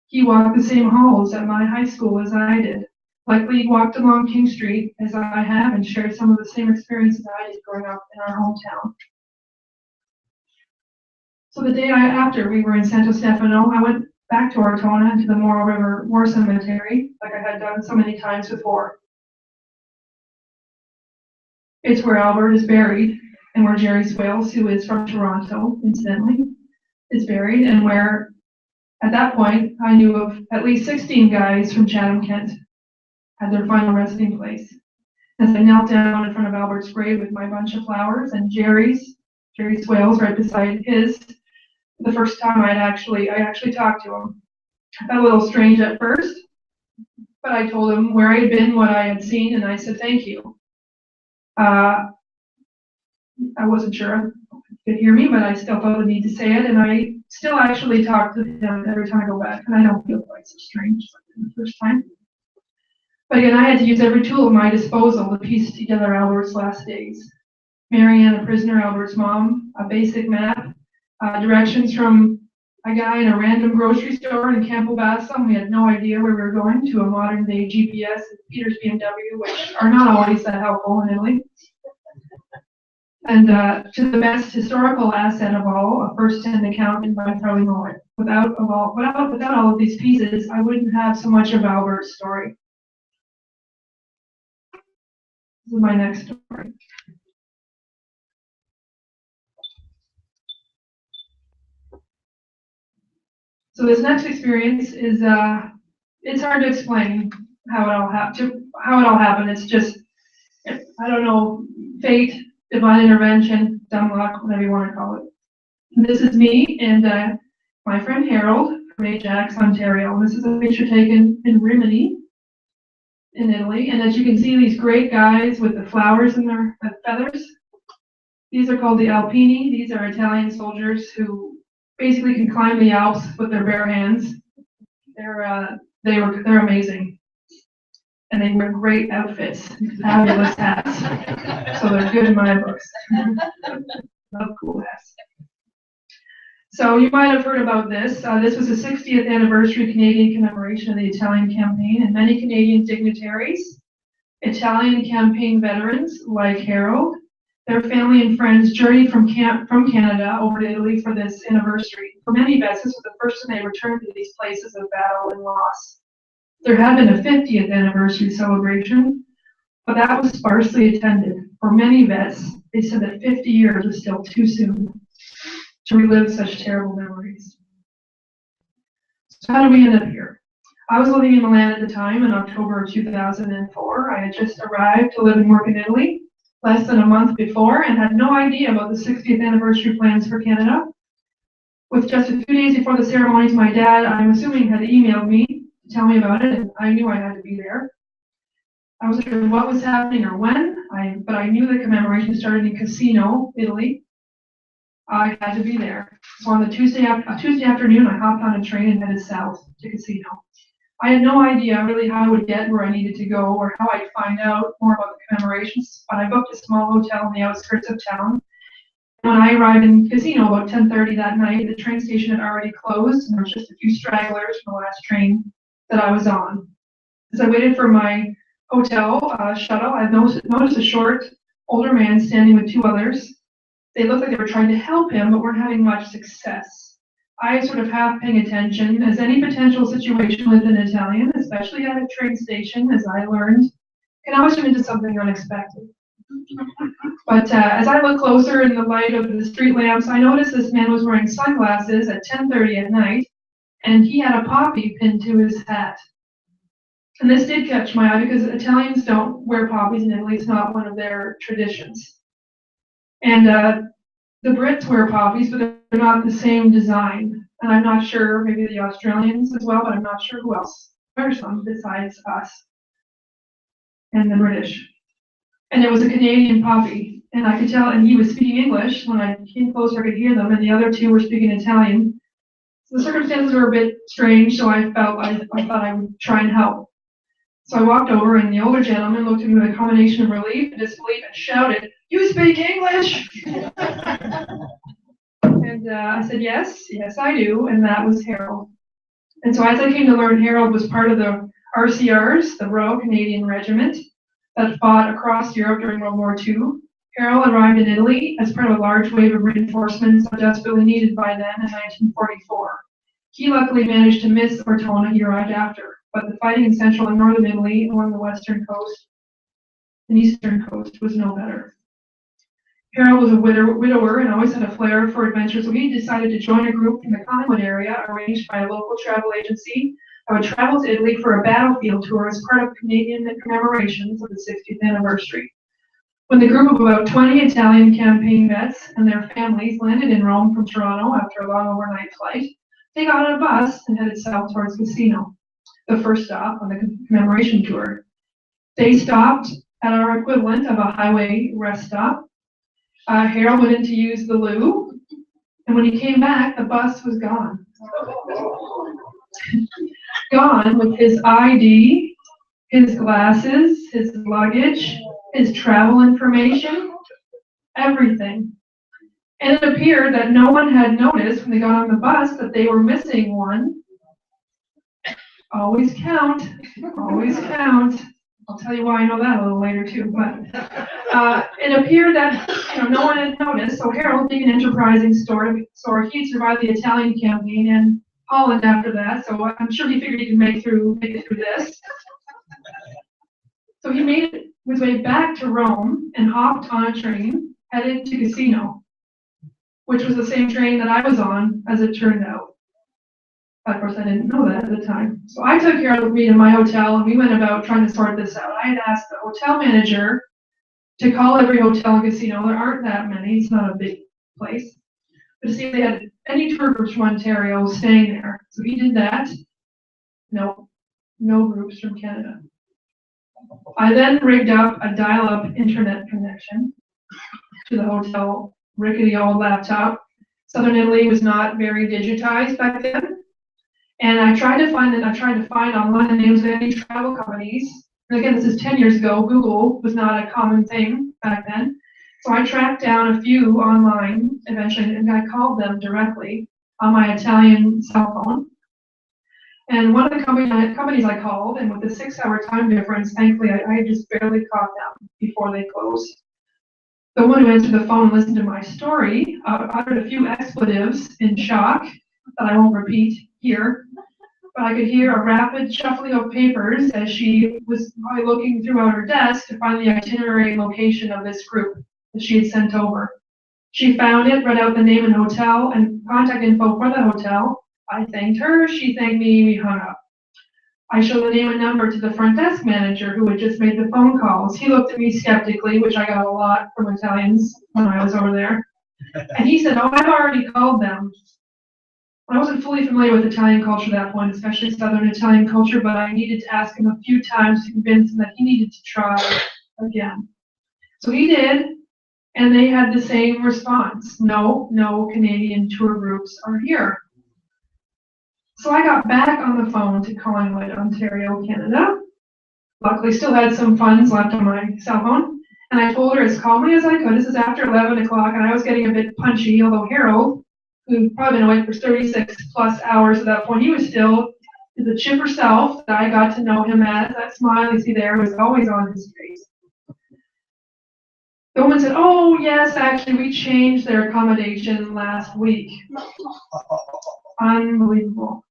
He walked the same halls at my high school as I did. Likely walked along King Street as I have and shared some of the same experiences I did growing up in our hometown. So the day after we were in Santo Stefano, I went back to Ortona to the Morro River War Cemetery, like I had done so many times before. It's where Albert is buried, and where Jerry Swales, who is from Toronto, incidentally, is buried, and where, at that point, I knew of at least 16 guys from Chatham, Kent, had their final resting place. As I knelt down in front of Albert's grave with my bunch of flowers and Jerry Swales right beside his, the first time I actually talked to him. I felt a little strange at first, but I told him where I had been, what I had seen, and I said thank you. I wasn't sure if he could hear me, but I still felt the need to say it, and I still actually talk to him every time I go back, and I don't feel quite so strange like the first time. But again, I had to use every tool at my disposal to piece together Albert's last days. Marianne, a prisoner, Albert's mom, a basic map, directions from a guy in a random grocery store in Campo Basso. We had no idea where we were going, to a modern day GPS and Peter's BMW, which are not always that helpful in Italy. And to the best historical asset of all, a first-hand account by Charlie Moore. Without all of these pieces, I wouldn't have so much of Albert's story. This is my next story. So this next experience is, it's hard to explain how it all happened. It's just, I don't know, fate, divine intervention, dumb luck, whatever you want to call it. This is me and my friend Harold from Ajax, Ontario. This is a picture taken in Rimini, in Italy. And as you can see, these great guys with the flowers in their feathers, these are called the Alpini. These are Italian soldiers who basically can climb the Alps with their bare hands. They're amazing. And they wear great outfits, fabulous hats. So they're good in my books. Love cool hats. So you might have heard about this. This was the 60th anniversary Canadian commemoration of the Italian campaign, and many Canadian dignitaries, Italian campaign veterans like Harold, their family and friends journeyed from Canada over to Italy for this anniversary. For many vets, this was the first time they returned to these places of battle and loss. There had been a 50th anniversary celebration, but that was sparsely attended. For many vets, they said that 50 years was still too soon to relive such terrible memories. So how did we end up here? I was living in Milan at the time in October of 2004. I had just arrived to live and work in Italy less than a month before and had no idea about the 60th anniversary plans for Canada. With just a few days before the ceremonies, my dad, I'm assuming, had emailed me to tell me about it, and I knew I had to be there. I wasn't sure what was happening or when, but I knew the commemoration started in Cassino, Italy. I had to be there. So on the Tuesday afternoon, I hopped on a train and headed south to Cassino. I had no idea really how I would get where I needed to go or how I'd find out more about the commemorations, but I booked a small hotel on the outskirts of town. When I arrived in Cassino about 10:30 that night, the train station had already closed, and there was just a few stragglers from the last train that I was on. As I waited for my hotel shuttle, I noticed a short, older man standing with two others. They looked like they were trying to help him, but weren't having much success. I sort of half paying attention, as any potential situation with an Italian, especially at a train station, as I learned, can always turn into something unexpected. But as I looked closer in the light of the street lamps, I noticed this man was wearing sunglasses at 10:30 at night, and he had a poppy pinned to his hat. And this did catch my eye because Italians don't wear poppies in Italy. It's not one of their traditions. And the Brits wear poppies, but they're not the same design. And I'm not sure, maybe the Australians as well, but I'm not sure who else wears them besides us and the British. And it was a Canadian poppy, and I could tell, and he was speaking English. When I came closer, I could hear them, and the other two were speaking Italian. So the circumstances were a bit strange, so I thought I would try and help. So I walked over, and the older gentleman looked at me with a combination of relief and disbelief and shouted, "You speak English?" And I said, yes, I do, and that was Harold. And so as I came to learn, Harold was part of the RCRs, the Royal Canadian Regiment, that fought across Europe during World War II. Harold arrived in Italy as part of a large wave of reinforcements so desperately needed by then in 1944. He luckily managed to miss Ortona. He arrived after, but the fighting in central and northern Italy along the western coast and eastern coast was no better. Harold was a widower and always had a flair for adventure, so he decided to join a group in the Collingwood area arranged by a local travel agency that would travel to Italy for a battlefield tour as part of Canadian commemorations of the 60th anniversary. When the group of about 20 Italian campaign vets and their families landed in Rome from Toronto after a long overnight flight, they got on a bus and headed south towards Cassino, the first stop on the commemoration tour. They stopped at our equivalent of a highway rest stop. Harold went in to use the loo, and when he came back, the bus was gone. Gone with his ID, his glasses, his luggage, his travel information, everything. And it appeared that no one had noticed when they got on the bus that they were missing one. Always count, always count. I'll tell you why I know that a little later too, but it appeared that no one had noticed. So Harold, being an enterprising Storey, he survived the Italian campaign and Holland after that. So I'm sure he figured he could make it through this. So he made his way back to Rome and hopped on a train headed to Casino, which was the same train that I was on, as it turned out. Of course, I didn't know that at the time. So I took Harold with me to my hotel, and we went about trying to sort this out. I had asked the hotel manager to call every hotel in Casino. There aren't that many. It's not a big place. But to see if they had any tour groups from Ontario staying there. So he did that. No groups from Canada. I then rigged up a dial-up internet connection to the hotel rickety old laptop. Southern Italy was not very digitized back then. And I tried to find online the names of any travel companies. And again, this is 10 years ago. Google was not a common thing back then. So I tracked down a few online eventually, and I called them directly on my Italian cell phone. And one of the companies I called, and with the 6-hour time difference, thankfully I just barely caught them before they closed. The one who answered the phone and listened to my story uttered a few expletives in shock that I won't repeat here. But I could hear a rapid shuffling of papers as she was probably looking throughout her desk to find the itinerary and location of this group that she had sent over. She found it, read out the name and hotel and contact info for the hotel. I thanked her, she thanked me, we hung up. I showed the name and number to the front desk manager who had just made the phone calls. He looked at me skeptically, which I got a lot from Italians when I was over there. And he said, "Oh, I've already called them." I wasn't fully familiar with Italian culture at that point, especially Southern Italian culture, but I needed to ask him a few times to convince him that he needed to try again. So he did, and they had the same response. No Canadian tour groups are here. So I got back on the phone to Collingwood, Ontario, Canada. Luckily, still had some funds left on my cell phone, and I told her as calmly as I could. This is after 11 o'clock, and I was getting a bit punchy, although Harold, who'd probably been awake for 36 plus hours at that point, he was still the chipper self that I got to know him as. That smile you see there was always on his face. The woman said, "Oh, yes, actually, we changed their accommodation last week." Unbelievable.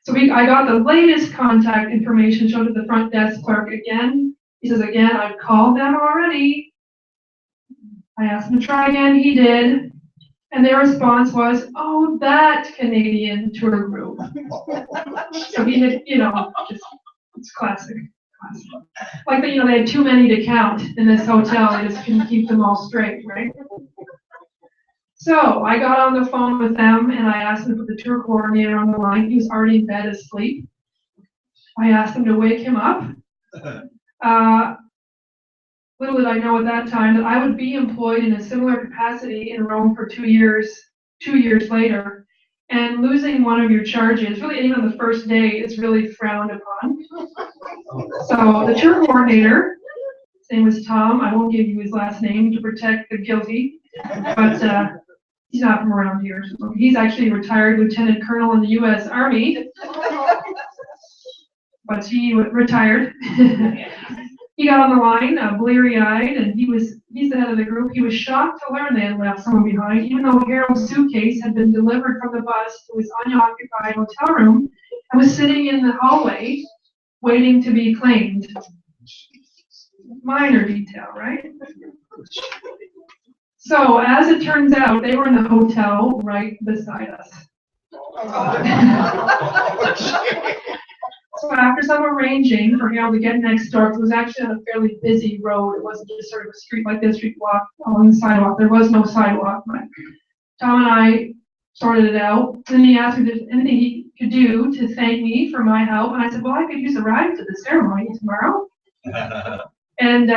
So I got the latest contact information, showed it to the front desk clerk again. He says, "Again, I've called them already." I asked him to try again, he did. And their response was, "Oh, that Canadian tour group." So he had, it's classic. Like, they had too many to count in this hotel. They just couldn't keep them all straight, right? So I got on the phone with them and I asked them to put the tour coordinator on the line. He was already in bed asleep. I asked them to wake him up. Little did I know at that time that I would be employed in a similar capacity in Rome for 2 years later. And losing one of your charges, really even on the first day, is really frowned upon. So the tour coordinator, his name was Tom, I won't give you his last name to protect the guilty, but he's not from around here. So he's actually a retired lieutenant colonel in the U.S. Army, but he retired. He got on the line, bleary-eyed, and he's the head of the group. He was shocked to learn they had left someone behind, even though Harold's suitcase had been delivered from the bus to his unoccupied hotel room and was sitting in the hallway waiting to be claimed. Minor detail, right? So, as it turns out, they were in the hotel right beside us. So after some arranging for Harold to get next door, it was actually on a fairly busy road. It wasn't just sort of a street like this, street walk along the sidewalk. There was no sidewalk, but Tom and I sorted it out. Then he asked me if there's anything he could do to thank me for my help. And I said, well, I could use a ride to the ceremony tomorrow. And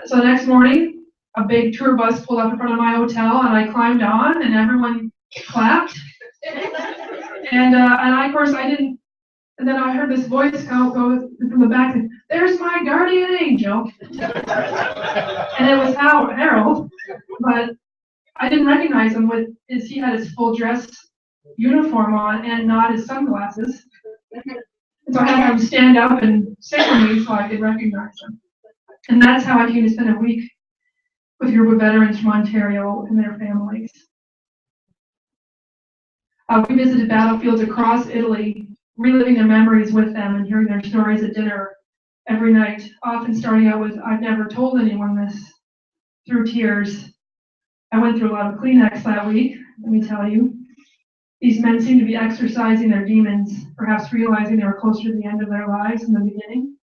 so the next morning, a big tour bus pulled up in front of my hotel, and I climbed on, and everyone clapped. And of course, I didn't. And then I heard this voice go from the back, "There's my guardian angel. And it was Harold, but I didn't recognize him he had his full dress uniform on and not his sunglasses. So I had to have him stand up and signal me so I could recognize him. And that's how I came to spend a week with a group of veterans from Ontario and their families. We visited battlefields across Italy, reliving their memories with them and hearing their stories at dinner every night, often starting out with, "I've never told anyone this," through tears. I went through a lot of Kleenex that week, let me tell you. These men seemed to be exercising their demons, perhaps realizing they were closer to the end of their lives than the beginning,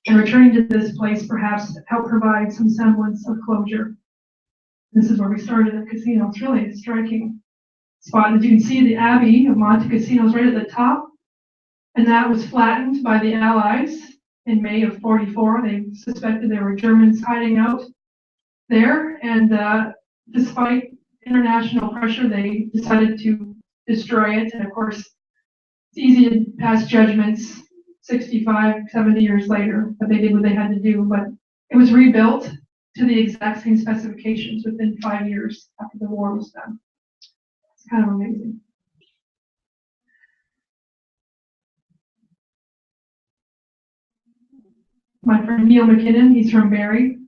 and returning to this place perhaps helped provide some semblance of closure. This is where we started at the casino. It's really a striking spot. As you can see, the Abbey of Monte Cassino is right at the top, and that was flattened by the Allies in May of '44. They suspected there were Germans hiding out there, and despite international pressure, they decided to destroy it. And of course, it's easy to pass judgments 65, 70 years later, but they did what they had to do. But it was rebuilt to the exact same specifications within 5 years after the war was done. It's kind of amazing. My friend Neil McKinnon, he's from Barrie.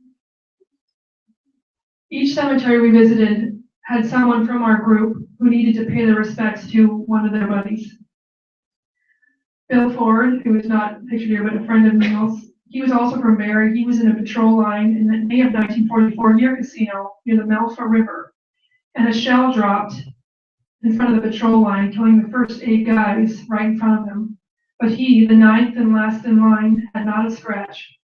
Each cemetery we visited had someone from our group who needed to pay their respects to one of their buddies. Bill Ford, who is not pictured here, but a friend of Neil's, he was also from Barrie. He was in a patrol line in May of 1944 near Casino, near the Melfa River, and a shell dropped in front of the patrol line, killing the first 8 guys right in front of him. But he, the 9th and last in line, had not a scratch.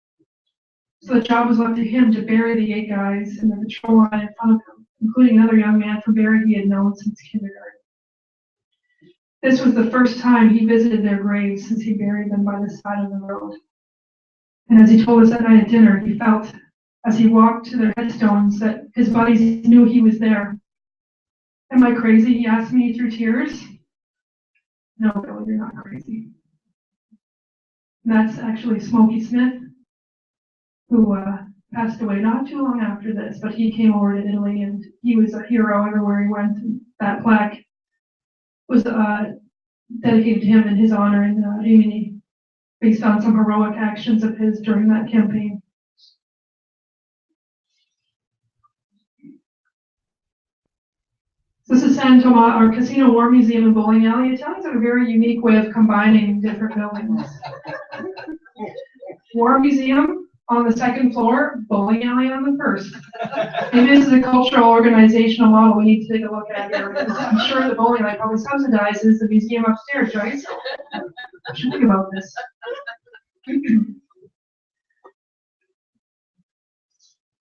So the job was left to him to bury the 8 guys in the patrol line in front of him, including another young man from Barrie he had known since kindergarten. This was the first time he visited their graves since he buried them by the side of the road. And as he told us that night at dinner, he felt, as he walked to their headstones, that his buddies knew he was there. "Am I crazy?" he asked me through tears. "No, Bill, you're not crazy." And that's actually Smokey Smith, who passed away not too long after this, but he came over to Italy and he was a hero everywhere he went. And that plaque was dedicated to him in his honor in Rimini, based on some heroic actions of his during that campaign. So this is San Tomas, our Casino War Museum and Bowling Alley. Italians have a very unique way of combining different buildings. War Museum on the 2nd floor, bowling alley on the 1st. Maybe this is a cultural organizational model we need to take a look at here, because I'm sure the bowling alley probably subsidizes the museum upstairs, right? So I should think about this.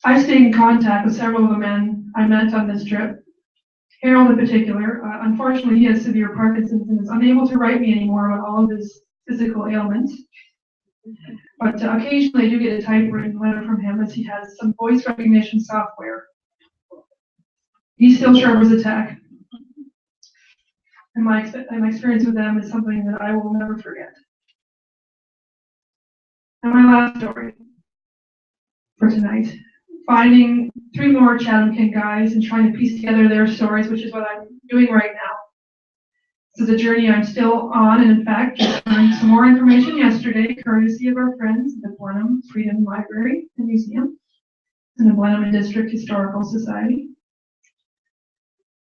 I stayed in contact with several of the men I met on this trip. Harold in particular, unfortunately he has severe Parkinson's and is unable to write me anymore about all of his physical ailments. But occasionally I do get a typewritten letter from him, as he has some voice recognition software. He's still sharp as a tack. And my experience with them is something that I will never forget. And my last story for tonight, finding 3 more Chatham Kent guys and trying to piece together their stories, which is what I'm doing right now. This is a journey I'm still on, and in fact, just learned some more information yesterday, courtesy of our friends at the Blenheim Freedom Library and Museum and the Blenheim District Historical Society.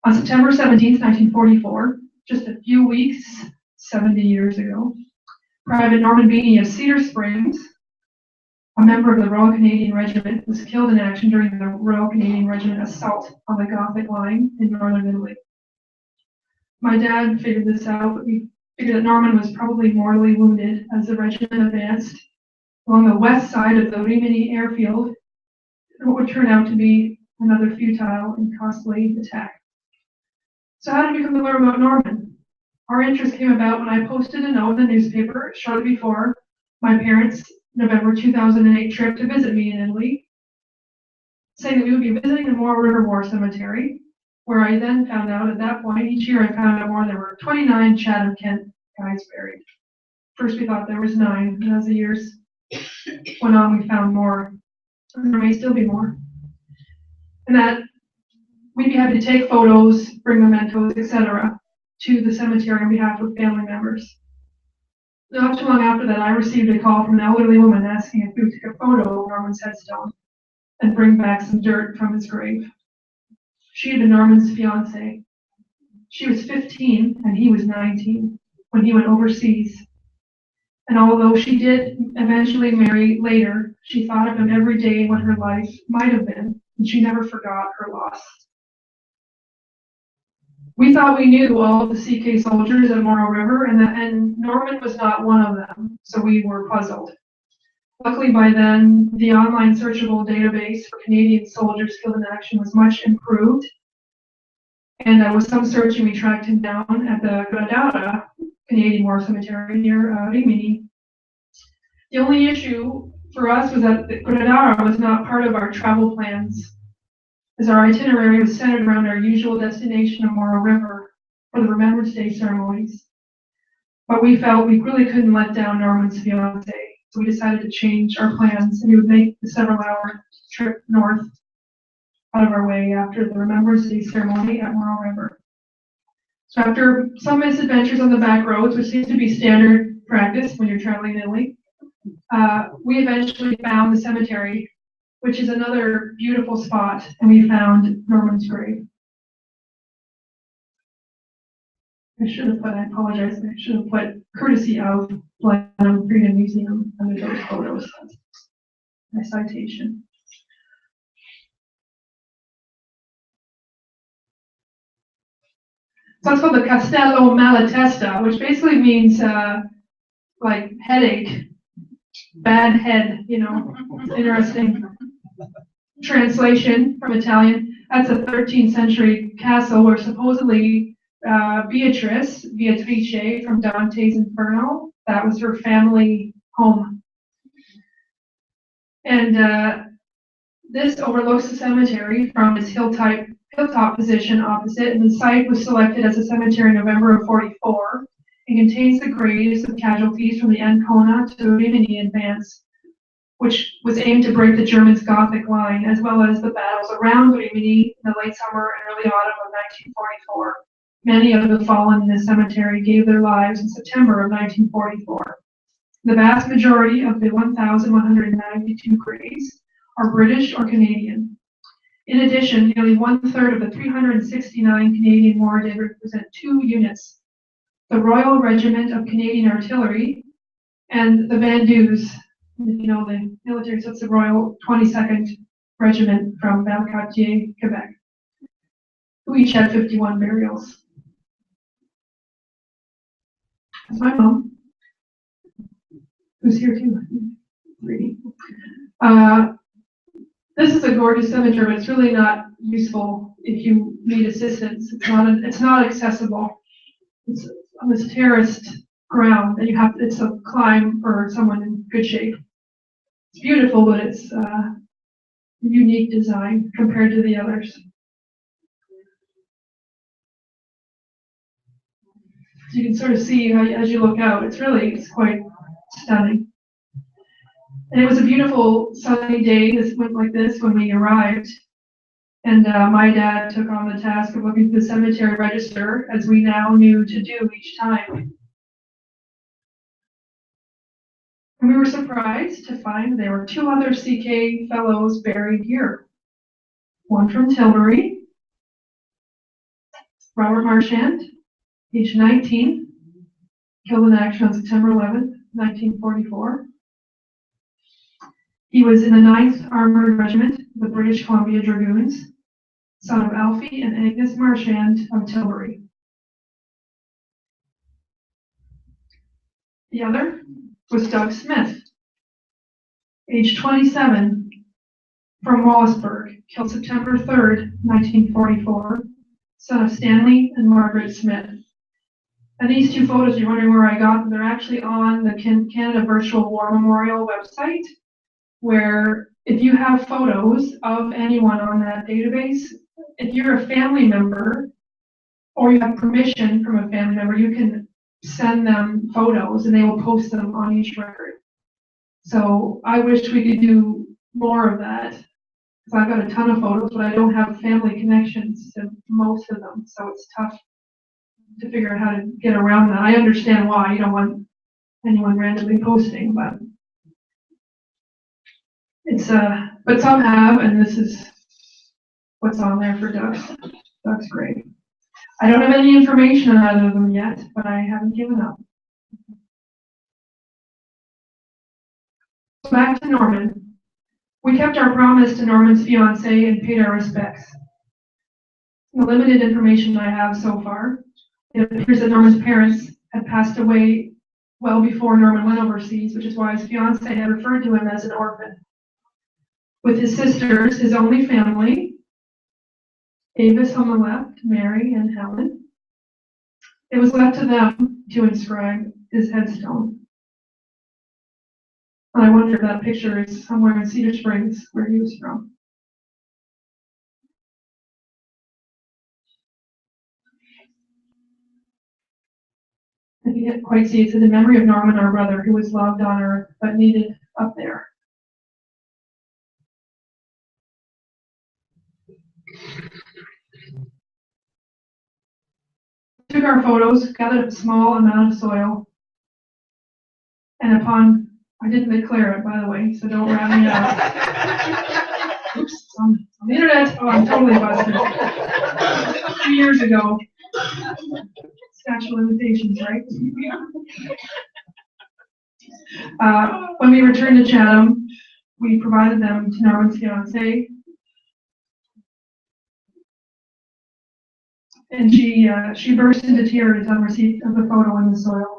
On September 17th, 1944, just a few weeks, 70 years ago, Private Norman Beanie of Cedar Springs, a member of the Royal Canadian Regiment, was killed in action during the Royal Canadian Regiment assault on the Gothic Line in northern Italy. My dad figured this out. We figured that Norman was probably mortally wounded as the regiment advanced along the west side of the Rimini airfield in what would turn out to be another futile and costly attack. So how did we come to learn about Norman? Our interest came about when I posted a note in the newspaper shortly before my parents' November 2008 trip to visit me in Italy, saying that we would be visiting the Moore River War Cemetery, where I then found out at that point, each year I found out more, there were 29 Chatham Kent guys buried. First we thought there was 9, and as the years went on, we found more. And there may still be more. And that we'd be happy to take photos, bring mementos, etc., to the cemetery on behalf of family members. Not too long after that, I received a call from an elderly woman asking if we would take a photo of Norman's headstone and bring back some dirt from his grave. She had been Norman's fiance. She was 15 and he was 19 when he went overseas. And although she did eventually marry later, she thought of him every day what her life might have been, and she never forgot her loss. We thought we knew all of the CK soldiers at Morrow River, and Norman was not one of them, so we were puzzled. Luckily by then, the online searchable database for Canadian soldiers killed in action was much improved, and with some searching, we tracked him down at the Gradara Canadian War Cemetery near Rimini. The only issue for us was that the Gradara was not part of our travel plans, as our itinerary was centered around our usual destination of Morrow River for the Remembrance Day ceremonies. But we felt we really couldn't let down Norman's fiance, so we decided to change our plans, and we would make the several-hour trip north out of our way after the Remembrance Day ceremony at Morrow River. So after some misadventures on the back roads, which seems to be standard practice when you're traveling in Italy, we eventually found the cemetery, which is another beautiful spot, and we found Norman's grave. I apologize, I should have put courtesy of Blenheim Freedom Museum under those photos. My citation. So it's called the Castello Malatesta, which basically means like headache, bad head, you know. Interesting translation from Italian. That's a 13th century castle where supposedly Beatrice from Dante's Inferno, that was her family home. And this overlooks the cemetery from its hilltop position opposite, and the site was selected as a cemetery in November of '44. It contains the graves of casualties from the Ancona to Rimini advance, which was aimed to break the Germans' Gothic line, as well as the battles around Rimini in the late summer and early autumn of 1944. Many of the fallen in the cemetery gave their lives in September of 1944. The vast majority of the 1,192 graves are British or Canadian. In addition, nearly 1/3 of the 369 Canadian War dead represent two units: the Royal Regiment of Canadian Artillery and the Vendus, you know, the military, so it's the Royal 22nd Regiment from Valcartier, Quebec, who each had 51 burials. That's my mom, who's here too, reading. This is a gorgeous cemetery, but it's really not useful if you need assistance. It's not accessible. It's on this terraced ground, and it's a climb for someone in good shape. It's beautiful, but it's unique design compared to the others. So you can sort of see how, as you look out, it's quite stunning. And it was a beautiful sunny day like this when we arrived. And my dad took on the task of looking through the cemetery register, as we now knew to do each time. And we were surprised to find there were two other CK fellows buried here. One from Tilbury, Robert Marchand, age 19, killed in action on September 11th, 1944. He was in the 9th Armored Regiment of the British Columbia Dragoons, son of Alfie and Agnes Marchand of Tilbury. The other was Doug Smith, age 27, from Wallaceburg, killed September 3rd, 1944, son of Stanley and Margaret Smith. And these two photos, you're wondering where I got them, they're actually on the Canada Virtual War Memorial website, where if you have photos of anyone on that database, if you're a family member or you have permission from a family member, you can send them photos and they will post them on each record. So I wish we could do more of that. Because I've got a ton of photos, but I don't have family connections to most of them, so it's tough to figure out how to get around that. I understand why you don't want anyone randomly posting, but it's but some have, and this is what's on there for Doug's. Doug's great. I don't have any information on either of them yet, but I haven't given up. Back to Norman. We kept our promise to Norman's fiance and paid our respects. The limited information I have so far, it appears that Norman's parents had passed away well before Norman went overseas, which is why his fiance had referred to him as an orphan. With his sisters, his only family, Avis on the left, Mary and Helen, it was left to them to inscribe his headstone. And I wonder if that picture is somewhere in Cedar Springs, where he was from. If you can't quite see, it says in memory of Norman, our brother, who was loved on earth, but needed up there. Took our photos, gathered a small amount of soil, and I didn't declare it, by the way, so don't rat me out. Oops, it's on the internet. Oh, I'm totally busted. 2 years ago. Statute of limitations, right? When we returned to Chatham, we provided them to Norman's fiance, and she burst into tears on receipt of the photo in the soil.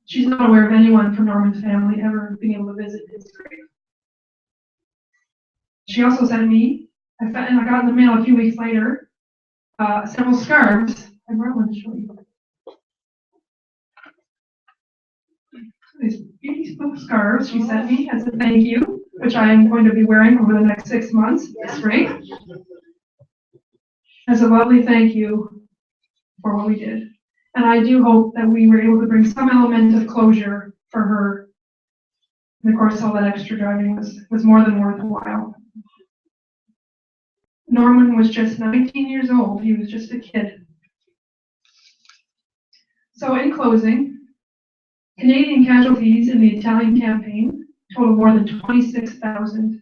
She's not aware of anyone from Norman's family ever being able to visit his grave. She also sent me, and I got in the mail a few weeks later, several scarves. I brought one to show you. These beautiful scarves she sent me as a thank you, which I am going to be wearing over the next 6 months this spring. As a lovely thank you for what we did. And I do hope that we were able to bring some element of closure for her. And of course, all that extra driving was more than worthwhile. Norman was just 19 years old. He was just a kid. So in closing, Canadian casualties in the Italian campaign total more than 26,000,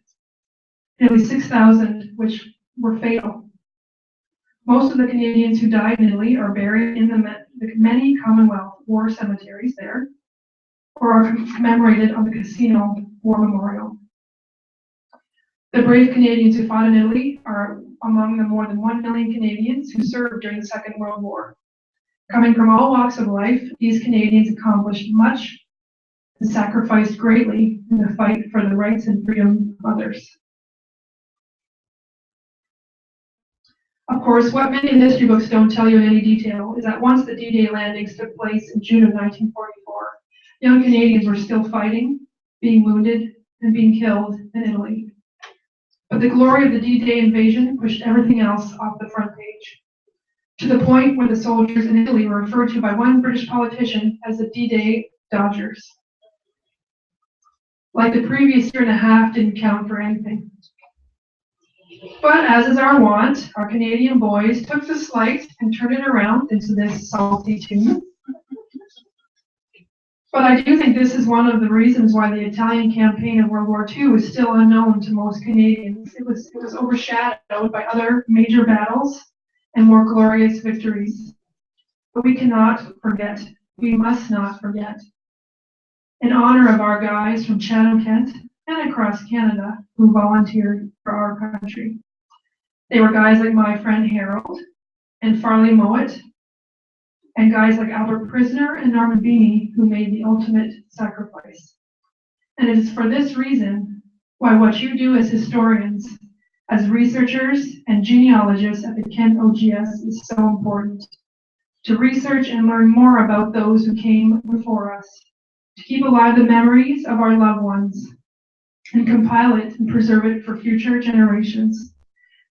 nearly 6,000 which were fatal. Most of the Canadians who died in Italy are buried in the many Commonwealth war cemeteries there, or are commemorated on the Casino War Memorial. The brave Canadians who fought in Italy are among the more than 1 million Canadians who served during the Second World War. Coming from all walks of life, these Canadians accomplished much and sacrificed greatly in the fight for the rights and freedom of others. Of course, what many of the history books don't tell you in any detail is that once the D-Day landings took place in June of 1944, young Canadians were still fighting, being wounded, and being killed in Italy. But the glory of the D-Day invasion pushed everything else off the front page, to the point where the soldiers in Italy were referred to by one British politician as the D-Day Dodgers. Like the previous year and a half didn't count for anything. But as is our wont, our Canadian boys took the slight and turned it around into this salty tune. But I do think this is one of the reasons why the Italian campaign of World War II is still unknown to most Canadians. It was overshadowed by other major battles and more glorious victories. But we cannot forget, we must not forget, in honor of our guys from Chatham, Kent, and across Canada who volunteered for our country. They were guys like my friend Harold and Farley Mowat, and guys like Albert Prisoner and Norman Beanie who made the ultimate sacrifice. And it is for this reason why what you do as historians, as researchers and genealogists at the Kent OGS is so important. To research and learn more about those who came before us, to keep alive the memories of our loved ones, and compile it and preserve it for future generations.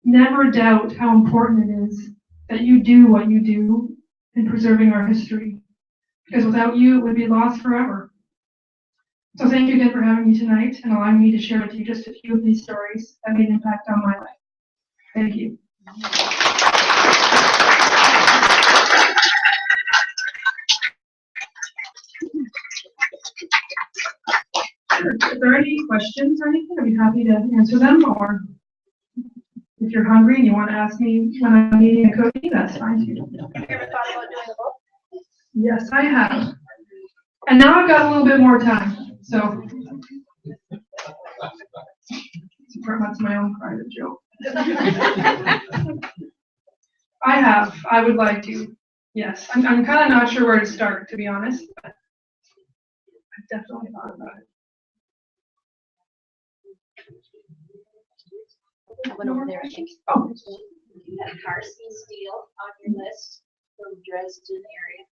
Never doubt how important it is that you do what you do in preserving our history, because without you, it would be lost forever. So thank you again for having me tonight and allowing me to share with you just a few of these stories that made an impact on my life. Thank you. If there are any questions or anything, I'd be happy to answer them, or if you're hungry and you want to ask me when I'm eating a cookie, that's fine too. Have you ever thought about doing a book? Yes, I have. And now I've got a little bit more time, so. That's my own private joke. I would like to, yes. I'm kind of not sure where to start, to be honest, but I've definitely thought about it. I went over there, I think. Oh. You have Carson Steele on your list from Dresden area.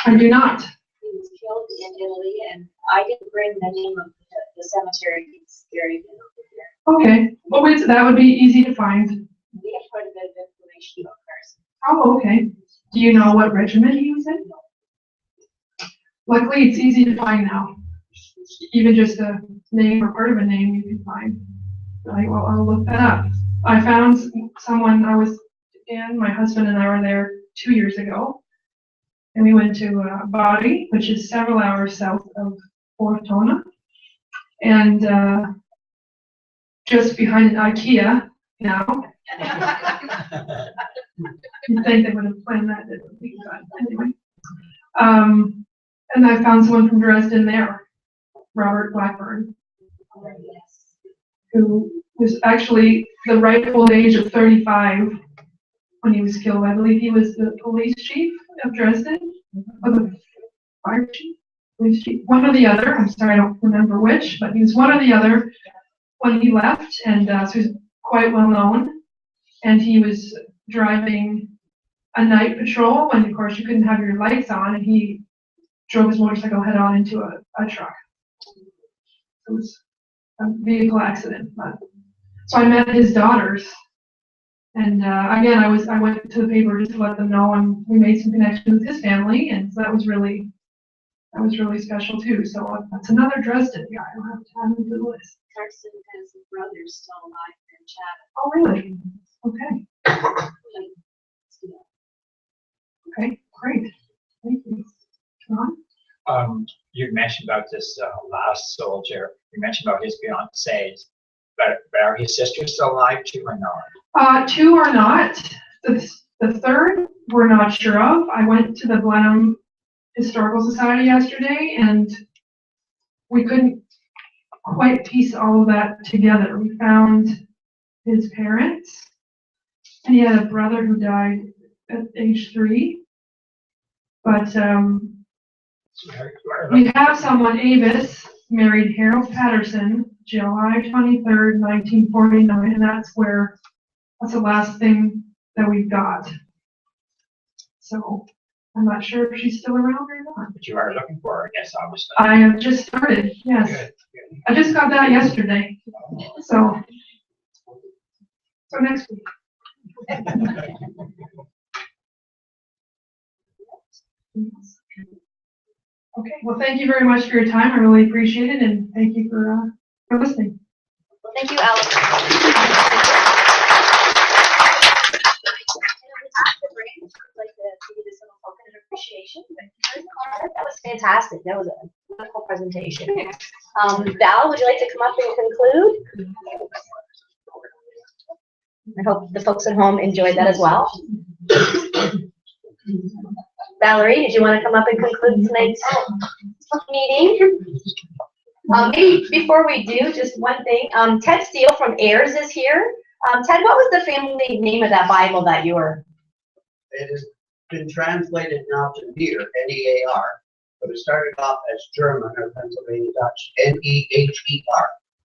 I do not. He was killed in Italy, and I didn't bring the name of the cemetery. It's buried in over there. Okay. Well, wait, so that would be easy to find. We have quite a bit of information about Carson. Oh, okay. Do you know what regiment he was in? Luckily, it's easy to find now. Even just a name or part of a name you can find. Well, I'll look that up. I found someone my husband and I were there 2 years ago. And we went to Bari, which is several hours south of Fortuna. And just behind IKEA now. You'd think they would have planned that differently, but anyway. And I found someone from Dresden there, Robert Blackburn, who was actually the ripe old age of 35 when he was killed. I believe he was the police chief of Dresden, or the fire chief, police chief, one or the other. I'm sorry, I don't remember which, but he was one or the other when he left, and so he's quite well known. And he was driving a night patrol when, of course, you couldn't have your lights on, and he drove his motorcycle head on into a truck. It was a vehicle accident. So I met his daughters, and again, I went to the paper just to let them know, and we made some connections with his family, and so that was really special too. So that's another Dresden guy. I'll have to add him to the list. Carson has a brother still alive in Chatham. Oh, really? Okay. Okay, great. Thank you. Ron? You mentioned about this last soldier. You mentioned about his fiancées, but are his sisters still alive too, or not? Two are not. The third we're not sure of. I went to the Blenheim Historical Society yesterday, and we couldn't quite piece all of that together. We found his parents, and he had a brother who died at age 3. But we have someone, Avis, married Harold Patterson, July 23rd, 1949, and that's the last thing that we've got. So I'm not sure if she's still around or not. But you are looking for her, I guess, obviously. I have just started, yes. Good. I just got that yesterday. So next week. Okay, well, thank you very much for your time. I really appreciate it, and thank you for listening. Well, thank you, Alex. I'd like to give you this little token of appreciation. That was fantastic. That was a wonderful presentation. Val, would you like to come up and conclude? I hope the folks at home enjoyed that as well. Valerie, did you want to come up and conclude tonight's meeting? Maybe before we do, just one thing. Ted Steele from Ayers is here. Ted, what was the family name of that Bible that you were? It has been translated now to Near, N-E-A-R, but it started off as German or Pennsylvania Dutch, N-E-H-E-R.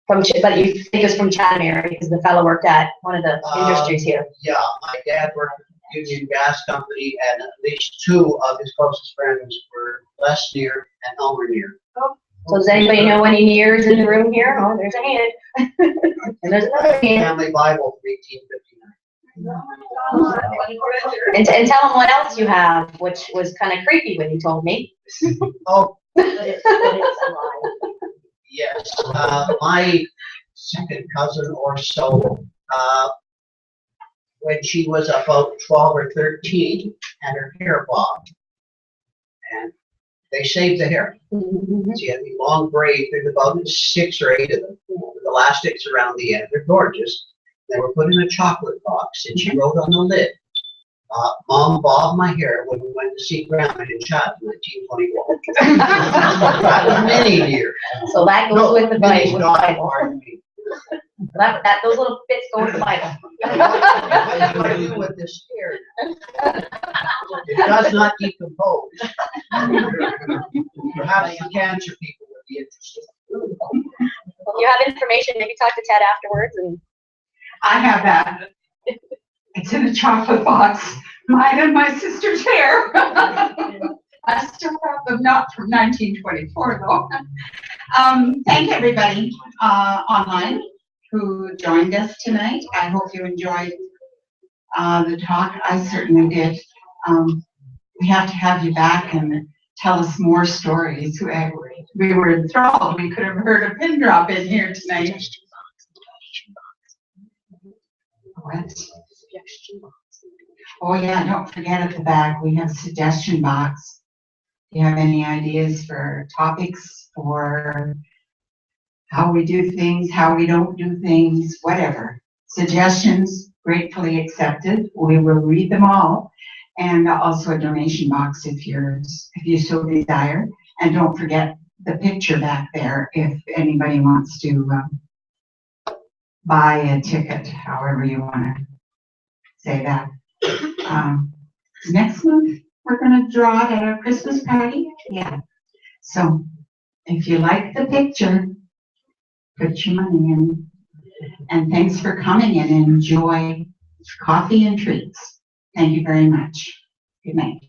But you think it's from Chatham area because the fellow worked at one of the industries here. Yeah, my dad worked at the Union Gas Company, and at least 2 of his closest friends were Les Near and Elmer Near. So does anybody know any Nears in the room here? Oh, there's a hand. And there's another hand. Family Bible from 1859. And tell them what else you have, which was kind of creepy when you told me. Oh, Yes, my second cousin or so, when she was about 12 or 13, had her hair bobbed. And they saved the hair. She had these long braids, there's about 6 or 8 of them, with elastics around the end. They're gorgeous. They were put in a chocolate box, and she wrote on the lid, Mom bobbed my hair when we went to see Grandma in Chad in 1921. That was many years. So that goes with the Minnie's Bible. daughter, pardon me. Those little bits go with the Bible. What do I do with this hair? It does not decompose. Perhaps the cancer people would be interested. If you have information, maybe talk to Ted afterwards and. I have that. It's in a chocolate box. Mine and my sister's hair. I still have them, not from 1924 though. Thank everybody online who joined us tonight. I hope you enjoyed the talk. I certainly did. We have to have you back and tell us more stories. We were enthralled. We could have heard a pin drop in here tonight. What? Oh yeah, don't forget at the back, we have a suggestion box. If you have any ideas for topics or how we do things, how we don't do things, whatever. Suggestions gratefully accepted. We will read them all. And also a donation box if you so desire. And don't forget the picture back there if anybody wants to buy a ticket, however you want to say that. Next month, we're going to draw it at our Christmas party. Yeah. So if you like the picture, put your money in. And thanks for coming and enjoy coffee and treats. Thank you very much. Good night.